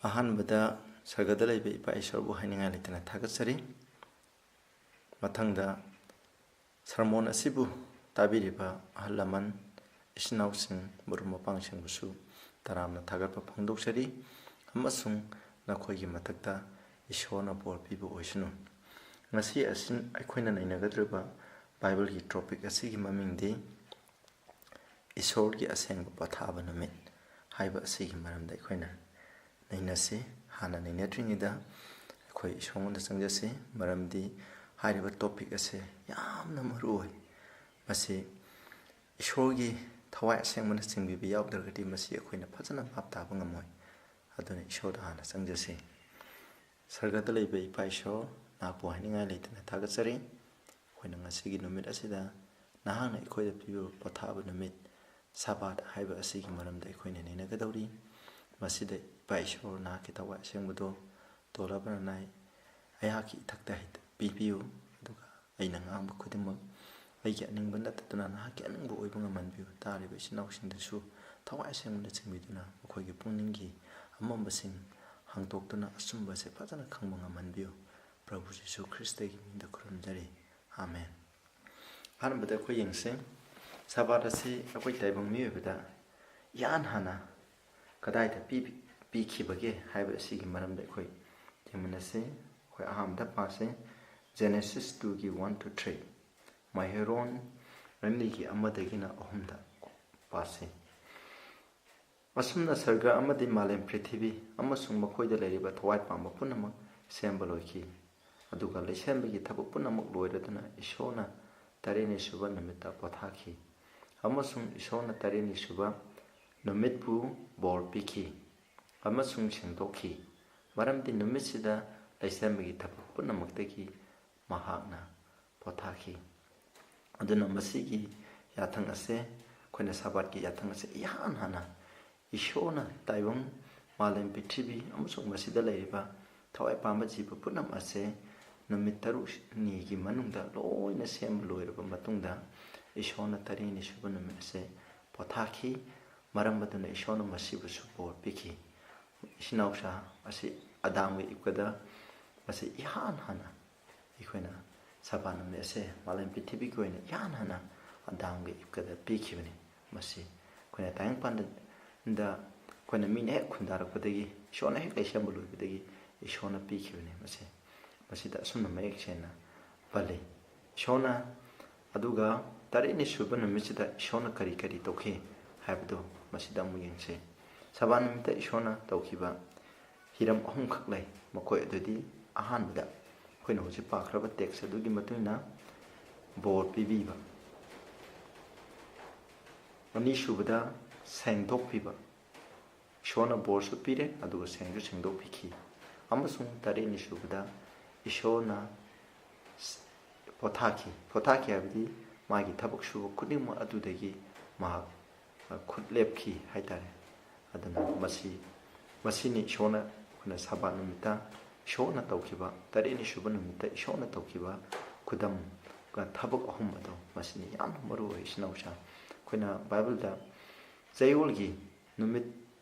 ꯑꯍꯥꯟꯕꯗ ꯁꯔꯒꯗ ꯂꯩꯕ ꯏꯄꯥ ꯏꯁꯣꯔꯕꯨ ꯍꯥꯏꯅꯤꯡꯉꯥꯏ ꯂꯩꯇꯅ ꯊꯥꯒꯠꯆꯔꯤ. ꯃꯊꯪꯗ ꯁꯔꯃꯣꯟ ꯑꯁꯤꯕꯨ ꯇꯥꯕꯤꯔꯤꯕ ꯑꯍꯜ ꯂꯃꯟ, ꯏꯆꯤꯟꯅꯥꯎꯁꯤꯡ, ꯃꯔꯨꯞ ꯃꯄꯥꯡꯁꯤꯡꯕꯨꯁꯨ ꯇꯔꯥꯝꯅ ꯊꯥꯒꯠꯄ ꯐꯣꯡꯗꯣꯛꯆꯔꯤ ꯑꯃꯁꯨꯡ ꯅꯈꯣꯏꯒꯤ ꯃꯊꯛꯇ ꯏꯁꯣꯔꯅ ꯕꯣꯔ ꯄꯤꯕ ꯑꯣꯏꯁꯅꯨ. ꯉꯁꯤ ꯑꯩꯈꯣꯏꯅ ꯅꯩꯅꯒꯗꯧꯔꯤꯕ ꯕꯥꯏꯕꯜꯒꯤ ꯇꯣꯄꯤꯛ ꯑꯁꯤꯒꯤ ꯃꯃꯤꯡꯗꯤ ꯏꯁꯣꯔꯒꯤ ꯑꯁꯦꯡꯕ ꯄꯣꯊꯥꯕ ꯅꯨꯃꯤꯠ ꯍꯥꯏꯕ ꯑꯁꯤꯒꯤ ꯃꯔꯝꯗ ꯑꯩꯈꯣꯏꯅ ꯅꯩꯅꯁꯤ. ꯍꯥꯟꯅ ꯅꯩꯅꯗ꯭ꯔꯤꯉꯩꯗ ꯑꯩꯈꯣꯏ ꯏꯁꯣꯔꯉꯣꯟꯗ ꯆꯪꯖꯁꯤ, ꯃꯔꯝꯗꯤ ꯍꯥꯏꯔꯤꯕ ꯇꯣꯄꯤꯛ ꯑꯁꯤ ꯌꯥꯝꯅ ꯃꯔꯨ ꯑꯣꯏ. ꯃꯁꯤ ꯏꯁꯣꯔꯒꯤ ꯊꯋꯥꯏ ꯑꯁꯦꯡꯕꯅ ꯆꯤꯡꯕꯤꯕ ꯌꯥꯎꯗ꯭ꯔꯒꯗꯤ ꯃꯁꯤ ꯑꯩꯈꯣꯏꯅ ꯐꯖꯅ ꯚꯥꯞ ꯇꯥꯕ ꯉꯝꯃꯣꯏ. ꯑꯗꯨꯅ ꯏꯁꯣꯔꯗ ꯍꯥꯟꯅ ꯆꯪꯖꯁꯤ. ꯁꯔꯒꯗ ꯂꯩꯕ ꯏꯄꯥ ꯏꯁꯣꯔ, ꯅꯍꯥꯛꯄꯨ ꯍꯥꯏꯅꯤꯡꯉꯥꯏ ꯂꯩꯇꯅ ꯊꯥꯒꯠꯆꯔꯤ. ꯑꯩꯈꯣꯏꯅ ꯉꯁꯤꯒꯤ ꯅꯨꯃꯤꯠ ꯑꯁꯤꯗ ꯅꯍꯥꯛꯅ ꯑꯩꯈꯣꯏꯗ ꯄꯤꯕꯤꯕ ꯄꯣꯊꯥꯕ ꯅꯨꯃꯤꯠ ꯁꯥꯕꯥꯠ ꯍꯥꯏꯕ ꯑꯁꯤꯒꯤ ꯃꯔꯝꯗ ꯑꯩꯈꯣꯏꯅ ꯅꯩꯅꯒꯗꯧꯔꯤ. ꯃꯁꯤꯗ ꯏꯄꯥ ꯏꯁꯣꯔ, ꯅꯍꯥꯛꯀꯤ ꯊꯋꯥꯏ ꯑꯁꯦꯡꯕꯗꯣ ꯇꯣꯜꯂꯕꯅ ꯅꯥꯏ ꯑꯩꯍꯥꯛꯀꯤ ꯏꯊꯛꯇ ꯄꯤꯕꯤꯌꯨ. ꯑꯗꯨꯒ ꯑꯩꯅ ꯉꯥꯡꯕ ꯈꯨꯗꯤꯡꯃꯛ ꯑꯩꯒꯤ ꯑꯅꯤꯡꯕ ꯅꯠꯇꯗꯅ ꯅꯍꯥꯛꯀꯤ ꯑꯅꯤꯡꯕ ꯑꯣꯏꯕ ꯉꯝꯍꯟꯕꯤꯌꯨ. ꯇꯥꯔꯤꯕ ꯏꯆꯤꯟ ꯏꯅꯥꯎꯁꯤꯡꯗꯁꯨ ꯊꯋꯥꯏ ꯑꯁꯦꯡꯕꯅ ꯆꯤꯡꯕꯤꯗꯨꯅ ꯃꯈꯣꯏꯒꯤ ꯄꯨꯛꯅꯤꯡꯒꯤ ꯑꯃꯝꯕꯁꯤꯡ ꯍꯥꯡꯗꯣꯛꯇꯨꯅ ꯑꯆꯨꯝꯕꯁꯦ ꯐꯖꯅ ꯈꯪꯕ ꯉꯝꯍꯟꯕꯤꯌꯨ. ꯄ꯭ꯔꯚꯨ ꯖꯤꯁꯨ ꯈ꯭ꯔꯤꯁꯇꯒꯤ ꯃꯤꯡꯗ ꯈꯨꯔꯨꯝꯖꯔꯤ. ꯑꯥꯃꯦꯟ. ꯑꯍꯥꯟꯕꯗ ꯑꯩꯈꯣꯏ ꯌꯦꯡꯁꯤ. ꯁꯥꯕꯥꯠ ꯑꯁꯤ ꯑꯩꯈꯣꯏ ꯇꯥꯏꯕꯪ ꯃꯤꯑꯣꯏꯕꯗ ꯏꯍꯥꯟ ꯍꯥꯟꯅ ꯀꯗꯥꯏꯗ ꯄꯤꯈꯤꯕꯒꯦ ꯍꯥꯏꯕ ꯑꯁꯤꯒꯤ ꯃꯔꯝꯗ ꯑꯩꯈꯣꯏ ꯌꯦꯡꯃꯤꯟꯅꯁꯤ. ꯑꯩꯈꯣꯏ ꯑꯍꯥꯟꯕꯗ ꯄꯥꯁꯤ. ꯖꯦꯅꯦꯁꯤꯁ 2ꯒꯤ 1-3, ꯃꯍꯩꯔꯣꯟ 2ꯒꯤ 1-3 ꯄꯥꯁꯤ. ꯑꯁꯨꯝꯅ ꯁꯔꯒ ꯑꯃꯗꯤ ꯃꯥꯂꯦꯝ ꯄ꯭ꯔꯤꯊꯤꯕꯤ ꯑꯃꯁꯨꯡ ꯃꯈꯣꯏꯗ ꯂꯩꯔꯤꯕ ꯊꯋꯥꯏ ꯄꯥꯟꯕ ꯄꯨꯝꯅꯃꯛ ꯁꯦꯝꯕ ꯂꯣꯏꯈꯤ. ꯑꯗꯨꯒ ꯂꯩꯁꯦꯝꯕꯒꯤ ꯊꯕꯛ ꯄꯨꯝꯅꯃꯛ ꯂꯣꯏꯔꯗꯨꯅ ꯏꯁꯣꯔꯅ 3ꯔꯗ ꯁꯨꯕ ꯅꯨꯃꯤꯠꯇ ꯄꯣꯊꯥꯈꯤ. ꯑꯃꯁꯨꯡ ꯏꯁꯣꯔꯅ 3ꯔꯗ ꯁꯨꯕ ꯅꯨꯃꯤꯠꯄꯨ ꯕꯣꯔ ꯄꯤꯈꯤ ꯑꯃꯁꯨꯡ ꯁꯦꯡꯗꯣꯛꯈꯤ, ꯃꯔꯝꯗꯤ ꯅꯨꯃꯤꯠꯁꯤꯗ ꯂꯩꯁꯦꯝꯕꯒꯤ ꯊꯕꯛ ꯄꯨꯝꯅꯃꯛꯇꯒꯤ ꯃꯍꯥꯛꯅ ꯄꯣꯊꯥꯈꯤ. ꯑꯗꯨꯅ ꯃꯁꯤꯒꯤ ꯌꯥꯊꯪ ꯑꯁꯦ, ꯑꯩꯈꯣꯏꯅ ꯁꯥꯕꯥꯠꯀꯤ ꯌꯥꯊꯪ ꯑꯁꯦ ꯏꯍꯥꯟ ꯍꯥꯟꯅ ꯏꯁꯣꯔꯅ ꯇꯥꯏꯕꯪ ꯃꯥꯂꯦꯝ ꯄ꯭ꯔꯤꯊꯤꯕꯤ ꯑꯃꯁꯨꯡ ꯃꯁꯤꯗ ꯂꯩꯔꯤꯕ ꯊꯋꯥꯏ ꯄꯥꯟꯕ ꯖꯤꯕ ꯄꯨꯝꯅꯃꯛ ꯑꯁꯦ ꯅꯨꯃꯤꯠ 6ꯅꯤꯒꯤ ꯃꯅꯨꯡꯗ ꯂꯣꯏꯅ ꯁꯦꯝꯕ ꯂꯣꯏꯔꯕ ꯃꯇꯨꯡꯗ ꯏꯁꯣꯔꯅ 3ꯔꯗ ꯁꯨꯕ ꯅꯨꯃꯤꯠ ꯑꯁꯦ ꯄꯣꯊꯥꯈꯤ. ꯃꯔꯝ ꯑꯗꯨꯅ ꯏꯁꯣꯔꯅ ꯃꯁꯤꯕꯨꯁꯨ ꯕꯣꯔ ꯄꯤꯈꯤ. ꯏꯆꯤꯟꯅꯥꯎꯁꯥ, ꯑꯁꯤ ꯑꯗꯥꯝꯒ ꯏꯕꯀꯗ ꯃꯁꯤ ꯏꯍꯥꯟ ꯍꯥꯟꯅ ꯑꯩꯈꯣꯏꯅ ꯁꯥꯕꯥꯠ ꯅꯨꯃꯤꯠ ꯑꯁꯦ ꯃꯥꯂꯦꯝ ꯄ꯭ꯔꯤꯊꯤꯕꯤꯒꯤ ꯑꯣꯏꯅ ꯏꯍꯥꯟ ꯍꯥꯟꯅ ꯑꯗꯥꯝꯒ ꯏꯕꯀꯗ ꯄꯤꯈꯤꯕꯅꯤ. ꯃꯁꯤ ꯑꯩꯈꯣꯏꯅ ꯇꯥꯏꯕꯪꯄꯥꯟꯗ ꯑꯩꯈꯣꯏꯅ ꯃꯤꯅ ꯍꯦꯛ ꯈꯨꯟꯗꯥꯔꯛꯄꯗꯒꯤ, ꯏꯁꯣꯔꯅ ꯍꯦꯛ ꯂꯩꯁꯦꯝꯕ ꯂꯣꯏꯕꯗꯒꯤ ꯏꯁꯣꯔꯅ ꯄꯤꯈꯤꯕꯅꯤ. ꯃꯁꯤꯗ ꯑꯁꯨꯝꯅ ꯃꯌꯦꯛ ꯁꯦꯡꯅ ꯄꯜꯂꯤ. ꯏꯁꯣꯔꯅ ꯑꯗꯨꯒ 3ꯔꯗ ꯁꯨꯕ ꯅꯨꯃꯤꯠꯁꯤꯗ ꯏꯁꯣꯔꯅ ꯀꯔꯤ ꯀꯔꯤ ꯇꯧꯈꯤ ꯍꯥꯏꯕꯗꯨ ꯃꯁꯤꯗ ꯑꯃꯨꯛ ꯌꯦꯡꯁꯤ. ꯁꯥꯕꯥꯠ ꯅꯨꯃꯤꯠꯇ ꯏꯁꯣꯔꯅ ꯇꯧꯈꯤꯕ ꯍꯤꯔꯝ 3ꯈꯛ ꯂꯩ. ꯃꯈꯣꯏ ꯑꯗꯨꯗꯤ: ꯑꯍꯥꯟꯕꯗ ꯑꯩꯈꯣꯏꯅ ꯍꯧꯖꯤꯛ ꯄꯥꯈ꯭ꯔꯕ ꯇꯦꯛꯁ ꯑꯗꯨꯒꯤ ꯃꯇꯨꯡꯏꯟꯅ ꯕꯣꯔ ꯄꯤꯕꯤꯕ, ꯑꯅꯤꯁꯨꯕꯗ ꯁꯦꯡꯗꯣꯛꯄꯤꯕ, ꯏꯁꯣꯔꯅ ꯕꯣꯔꯁꯨ ꯄꯤꯔꯦ ꯑꯗꯨꯒ ꯁꯦꯡꯁꯨ ꯁꯦꯡꯗꯣꯛꯄꯤꯈꯤ. ꯑꯃꯁꯨꯡ 3ꯔꯗ ꯁꯨꯕꯗ ꯏꯁꯣꯔꯅ ꯄꯣꯊꯥꯈꯤ ꯍꯥꯏꯕꯗꯤ ꯃꯥꯒꯤ ꯊꯕꯛ ꯁꯨꯕ ꯈꯨꯗꯤꯡꯃꯛ ꯑꯗꯨꯗꯒꯤ ꯃꯍꯥꯛ ꯈꯨꯠ ꯂꯦꯞꯈꯤ ꯍꯥꯏꯇꯥꯔꯦ. ꯑꯗꯨꯅ ꯃꯁꯤꯅꯤ ꯏꯁꯣꯔꯅ ꯑꯩꯈꯣꯏꯅ ꯁꯥꯕꯥꯠ ꯅꯨꯃꯤꯠꯇ ꯏꯁꯣꯔꯅ ꯇꯧꯈꯤꯕ, 3ꯔꯗ ꯁꯨꯕ ꯅꯨꯃꯤꯠꯇ ꯏꯁꯣꯔꯅ ꯇꯧꯈꯤꯕ ꯈꯨꯗꯝꯒ ꯊꯕꯛ 3 ꯑꯗꯣ ꯃꯁꯤꯅꯤ ꯌꯥꯝꯅ ꯃꯔꯨ ꯑꯣꯏ. ꯏꯆꯤꯟꯅꯥꯎꯁꯥ, ꯑꯩꯈꯣꯏꯅ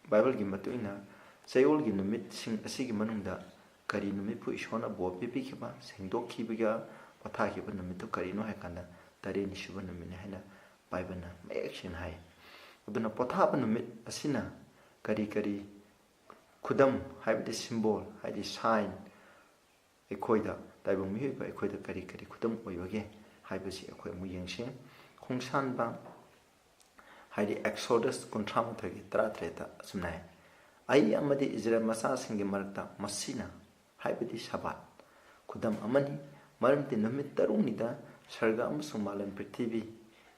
ꯕꯥꯏꯕꯜꯒꯤ ꯃꯇꯨꯡꯏꯟꯅ ꯆꯌꯣꯜꯒꯤ ꯅꯨꯃꯤꯠꯁꯤꯡ ꯑꯁꯤꯒꯤ ꯃꯅꯨꯡꯗ ꯀꯔꯤ ꯅꯨꯃꯤꯠꯄꯨ ꯏꯁꯣꯔꯅ ꯕꯣꯔ ꯄꯤꯕꯤꯈꯤꯕ, ꯁꯦꯡꯗꯣꯛꯈꯤꯕꯒ ꯄꯣꯊꯥꯈꯤꯕ ꯅꯨꯃꯤꯠꯇꯨ ꯀꯔꯤꯅꯣ ꯍꯥꯏꯀꯥꯟꯗ 3ꯔꯗ ꯁꯨꯕ ꯅꯨꯃꯤꯠꯅꯤ ꯍꯥꯏꯅ ꯕꯥꯏꯕꯜꯅ ꯃꯌꯦꯛ ꯁꯦꯡꯅ ꯍꯥꯏ. ꯑꯗꯨꯅ ꯄꯣꯊꯥꯕ ꯅꯨꯃꯤꯠ ꯑꯁꯤꯅ ꯀꯔꯤ ꯀꯔꯤ ꯈꯨꯗꯝ ꯍꯥꯏꯕꯗꯤ ꯁꯤꯝꯕꯣꯜ, ꯍꯥꯏꯗꯤ ꯁꯥꯏꯟ, ꯑꯩꯈꯣꯏꯗ ꯇꯥꯏꯕꯪ ꯃꯤꯑꯣꯏꯕ ꯑꯩꯈꯣꯏꯗ ꯀꯔꯤ ꯀꯔꯤ ꯈꯨꯗꯝ ꯑꯣꯏꯕꯒꯦ ꯍꯥꯏꯕꯁꯤ ꯑꯩꯈꯣই ꯑꯃꯨꯛ ꯌꯦꯡꯁꯤ. ꯈꯣꯡꯁꯥꯟꯕ ꯍꯥꯏꯗꯤ ꯑꯦꯛꯁꯣꯗꯁ 33:13 ꯑꯁꯨꯝꯅ ꯍꯥꯏ: ꯑꯩ ꯑꯃꯗꯤ ꯏꯖꯔꯦꯜ ꯃꯆꯥꯁꯤꯡꯒꯤ ꯃꯔꯛꯇ ꯃꯁꯤꯅ ꯍꯥꯏꯕꯗꯤ ꯁꯥꯕꯥꯠ ꯈꯨꯗꯝ ꯑꯃꯅꯤ, ꯃꯔꯝꯗꯤ ꯅꯨꯃꯤꯠ 6ꯅꯤꯗ ꯁꯔꯒ ꯑꯃꯁꯨꯡ ꯃꯥꯂꯦꯝ ꯄ꯭ꯔꯤꯊꯤꯕꯤ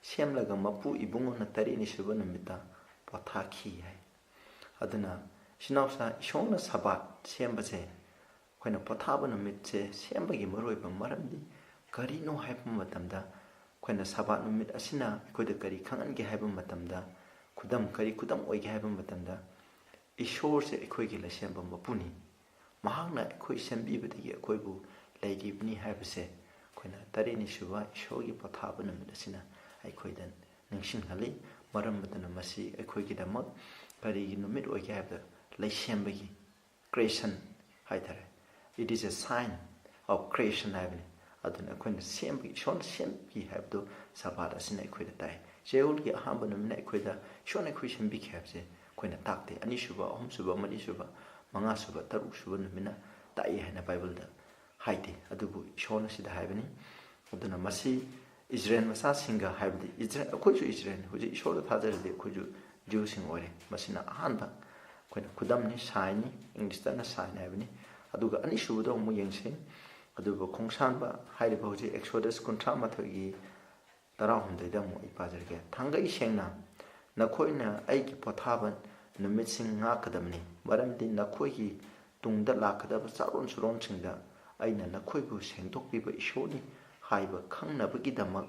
ꯁꯦꯝꯂꯒ ꯃꯄꯨ ꯏꯕꯨꯡꯉꯣꯅ 3ꯔꯗ ꯁꯨꯕ ꯅꯨꯃꯤꯠꯇ ꯄꯣꯊꯥꯈꯤ ꯍꯥꯏ. ꯑꯗꯨꯅ ꯏꯆꯤꯟꯅꯥꯎꯁꯥ, ꯏꯁꯣꯔꯅ ꯁꯥꯕꯥꯠ ꯁꯦꯝꯕꯁꯦ, ꯑꯩꯈꯣꯏꯅ ꯄꯣꯊꯥꯕ ꯅꯨꯃꯤꯠꯁꯦ ꯁꯦꯝꯕꯒꯤ ꯃꯔꯨꯑꯣꯏꯕ ꯃꯔꯝꯗꯤ ꯀꯔꯤꯅꯣ ꯍꯥꯏꯕ ꯃꯇꯝꯗ, ꯑꯩꯈꯣꯏꯅ ꯁꯥꯕꯥꯠ ꯅꯨꯃꯤꯠ ꯑꯁꯤꯅ ꯑꯩꯈꯣꯏꯗ ꯀꯔꯤ ꯈꯪꯍꯟꯒꯦ ꯍꯥꯏꯕ ꯃꯇꯝꯗ, ꯀꯔꯤ ꯈꯨꯗꯝ ꯑꯣꯏꯒꯦ ꯍꯥꯏꯕ ꯃꯇꯝꯗ, ꯏꯁꯣꯔꯁꯦ ꯑꯩꯈꯣꯏꯒꯤ ꯂꯩꯁꯦꯝꯕ ꯃꯄꯨꯅꯤ. ꯃꯍꯥꯛꯅ ꯑꯩꯈꯣꯏ ꯁꯦꯝꯕꯤꯕꯗꯒꯤ ꯑꯩꯈꯣꯏꯕꯨ ꯂꯩꯔꯤꯕꯅꯤ ꯍꯥꯏꯕꯁꯦ ꯑꯩꯈꯣꯏꯅ 3ꯔꯗ ꯁꯨꯕ ꯏꯁꯣꯔꯒꯤ ꯄꯣꯊꯥꯕ ꯅꯨꯃꯤꯠ ꯑꯁꯤꯅ ꯑꯩꯈꯣꯏꯗ ꯅꯤꯡꯁꯤꯡꯍꯜꯂꯤ. ꯃꯔꯝ ꯑꯗꯨꯅ ꯃꯁꯤ ꯑꯩꯈꯣꯏꯒꯤꯗꯃꯛ ꯀꯔꯤꯒꯤ ꯅꯨꯃꯤꯠ ꯑꯣꯏꯒꯦ ꯍꯥꯏꯕꯗ ꯂꯩꯁꯦꯝꯕꯒꯤ creation haitare. It is a sign of creation haibani. Aduna akoina sembi shon sembi haibdo sabat asina akoida tai. Jeulgi ahamba numina akoida shon akoi sembi habse akoina takte ani suba ahum suba mani suba manga suba taruk suba numina tai haina Bible da haite adubu shon sida haibani. Aduna masi Israel masa singa haibdi Israel akoisu Israel huji shon thajerde akoisu Jew sing ore masina ahanba akoina kudamni saini English da na saini haibani. Aduga ani suba mu yengse aduba khongsanba hairiba hoji Exodus kuntra mathogi tarahumdai mu ipazarge thangai sengna nakhoina aigi pothaban numitsin ngakadamni maramdi nakhoigi tungda lakadaba charon suron singda aina nakhoibu sengdokpiba ishoni haiba khangnabagi damak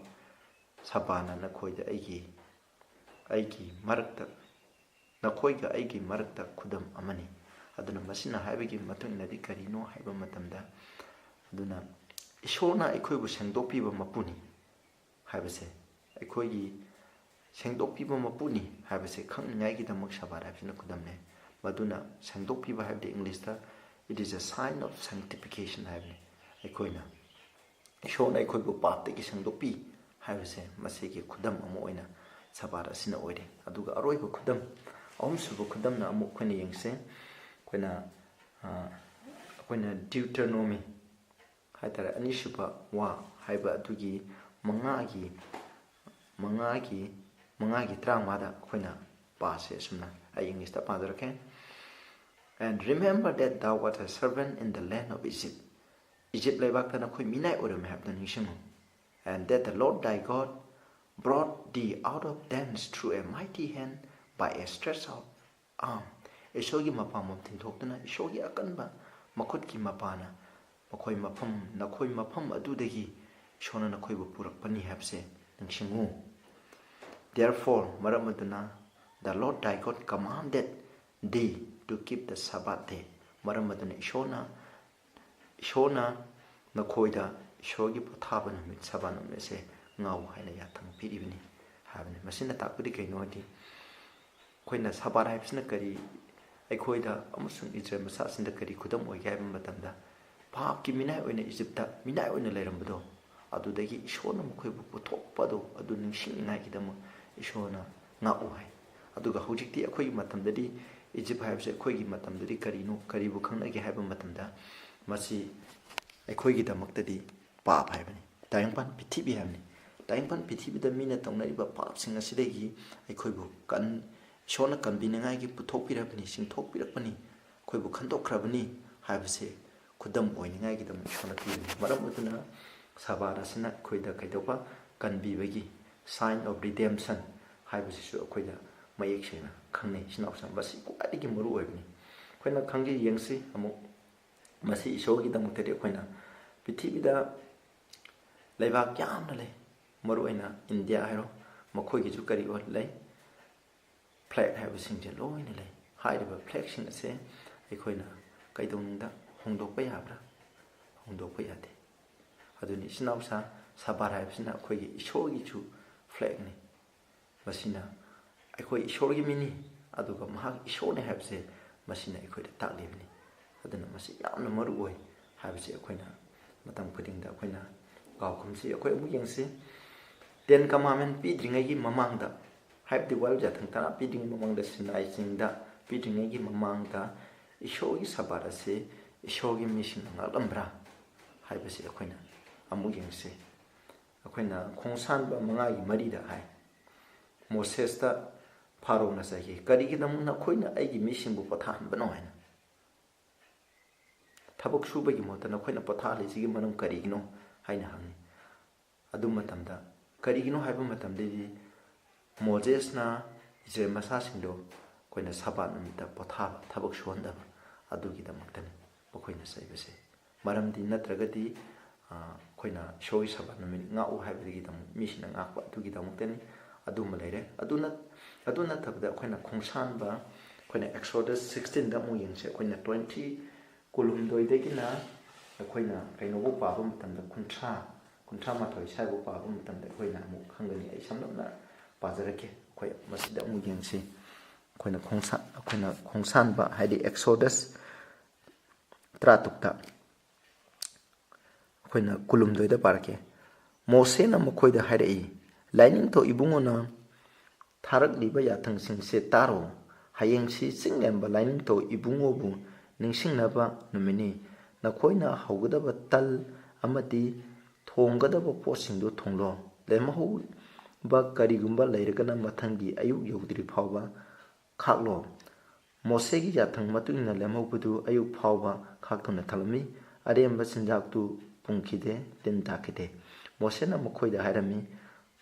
sabana nakhoida aigi marakta nakhoiga aigi marakta khudam amani aduna masina haibagi matungna di karino haiba matamda aduna ishona aikhoibu sengdokpiba mapuni haibase aikhoigi sengdokpiba mapuni haibase khangningai gi damak sabar haibsina kudamne maduna sengdokpiba haibde English ta it is a sign of sanctification haibne aikhoina ishona aikhoibu patte gi sengdokpi haibase masigi kudam amo oina sabar asina oire aduga aroiba kudam ahumsuba kudamna amu khone yengse koina Deuteronomy haitara anishuba wa haiba adugi mangagi trangmada koina pase sumna ai English ta padarake. And remember that thou wert a servant in the land of Egypt laibak tana khoi minai oram habdan nishimu, and that the Lord thy God brought thee out of thence through a mighty hand by a stretched out arm. Ishogi mapamam tinthokdana ishogi akanba makutki mapana makoi mapam adudagi shona nakhoibu purakpani habse ningshingu. Therefore maramaduna the Lord thy God commanded thee to keep the Sabbath day. Maramaduna ishona nakhoida ishogi pothaba numit sabana mese ngau haina yathang piribini habne masina takpudi kainodi koina sabar haibsina kari aikhoida amusung Israel masasinda kari khudam oi gaiba matamda paapki minai oina Egypta minai oina leirambado adudagi ishona mukhoibu puthokpado adu ningsingai gidam ishona ngau hai aduga hojikti akhoi matamdadi Egypt haibse akhoi matamdadi karino karibu khangnagi haiba matamda masi akhoi gidamaktadi paap haibani tayangpan pithibi haibani tayangpan pithibida mina tongnariba paap sing asidagi aikhoibu kan ishona kanbinangai gi puthokpirabani singthokpirapani khoibu khandokkrabani haibse khudam oiningai gi dam ishona pibani maram aduna sabara sina khoida kaidopa kanbibagi sign of redemption haibse su khoida mayek sina khangne sinawsa basi kwadi muru oibani khoina khangge yengsi amu masi ishogi dam tede khoina pithibida laibak yamna le maru aina India hairo makhoi gi ju kari ol lei flag haibsing je loina lei hairiba flag sing ase aikhoina kaidongda hongdokpa yabra hongdokpa yade aduni sinawsa sabar haibsina akhoi ishogi chu flag ni masina akhoi ishogi mini aduga mahak ishone haibse masina aikhoida taklibni aduna masi yamna maru oi haibse akhoina matam khudingda akhoina gawkhumsi akhoi amu yengse Ten Commandment pidringai gi mamangda haibdi wal yathang tana pidring mamangda sinai singda pidringai gi mamangda ishogi sabara se ishogi mission ngalambra haibase akhoina amu yengse akhoina khongsan ba mangai marida hai Moses ta Pharaoh na sahi karigi namna khoina aigi mission bu pathan bano haina thabuk subagi motana khoina pathali sigi manam karigino haina hangi adu matamda karigino haiba matamde Moses na Israel masasingdo koina sabat namita pothaba thabuk suhanda adugi damaktani pokoina saibase maramdi natragati koina shoi sabat namin ngau haibigi dam misina ngakwa adugi damaktani aduma leire aduna tabda koina khongsan ba koina Exodus 16 da mu yengse koina 20 kulum doidegina koina kainobu paba matamda kuntra mathoi saibu paba matamda koina mu khangani ai samnamna Pazarake, quite Masida Mugensi, Quina Khongsan ba, Hadi Exodus ꯇꯔꯥꯇꯨꯛꯇ ꯑꯩꯈꯣꯏꯅ ꯀꯨꯟꯍꯨꯝꯗꯣꯏꯗ ꯄꯥꯔꯛꯀꯦ. ꯃꯣꯁꯦꯅ ꯃꯈꯣꯏꯗ ꯍꯥꯏꯔꯛꯏ, ꯂꯥꯏꯅꯤꯡꯊꯧ ꯏꯕꯨꯡꯉꯣꯅ ꯊꯥꯔꯛꯂꯤꯕ ꯌꯥꯊꯪꯁꯤꯡꯁꯦ ꯇꯥꯔꯣ. ꯍꯌꯦꯡꯁꯤ ꯆꯤꯡꯂꯦꯝꯕ ꯂꯥꯏꯅꯤꯡꯊꯧ ꯏꯕꯨꯡꯉꯣꯕꯨ ꯅꯤꯡꯁꯤꯡꯅꯕ ꯅꯨꯃꯤꯠꯅꯤ. ꯅꯈꯣꯏꯅ ꯍꯧꯒꯗꯕ ꯇꯜ ꯑꯃꯗꯤ ꯊꯣꯡꯒꯗꯕ ꯄꯣꯠꯁꯤꯡꯗꯨ ꯊꯣꯡꯂꯣ. ꯂꯦꯝꯍꯧꯕ ꯀꯔꯤꯒꯨꯝꯕ ꯂꯩꯔꯒꯅ ꯃꯊꯪꯒꯤ ꯑꯌꯨꯛ ꯌꯧꯗ꯭ꯔꯤ ꯐꯥꯎꯕ ꯈꯥꯛꯂꯣ. ꯃꯣꯁꯦꯒꯤ ꯌꯥꯊꯪ ꯃꯇꯨꯡꯏꯟꯅ ꯂꯦꯝꯍꯧꯕꯗꯨ ꯑꯌꯨꯛ ꯐꯥꯎꯕ ꯈꯥꯛꯇꯨꯅ ꯊꯝꯂꯝꯃꯤ. ꯑꯔꯦꯝꯕ ꯆꯤꯟꯖꯥꯛꯇꯨ ꯄꯨꯝꯈꯤꯗꯦ, ꯇꯤꯟ ꯇꯥꯈꯤꯗꯦ. ꯃꯣꯁꯦꯅ ꯃꯈꯣꯏꯗ ꯍꯥꯏꯔꯝꯃꯤ,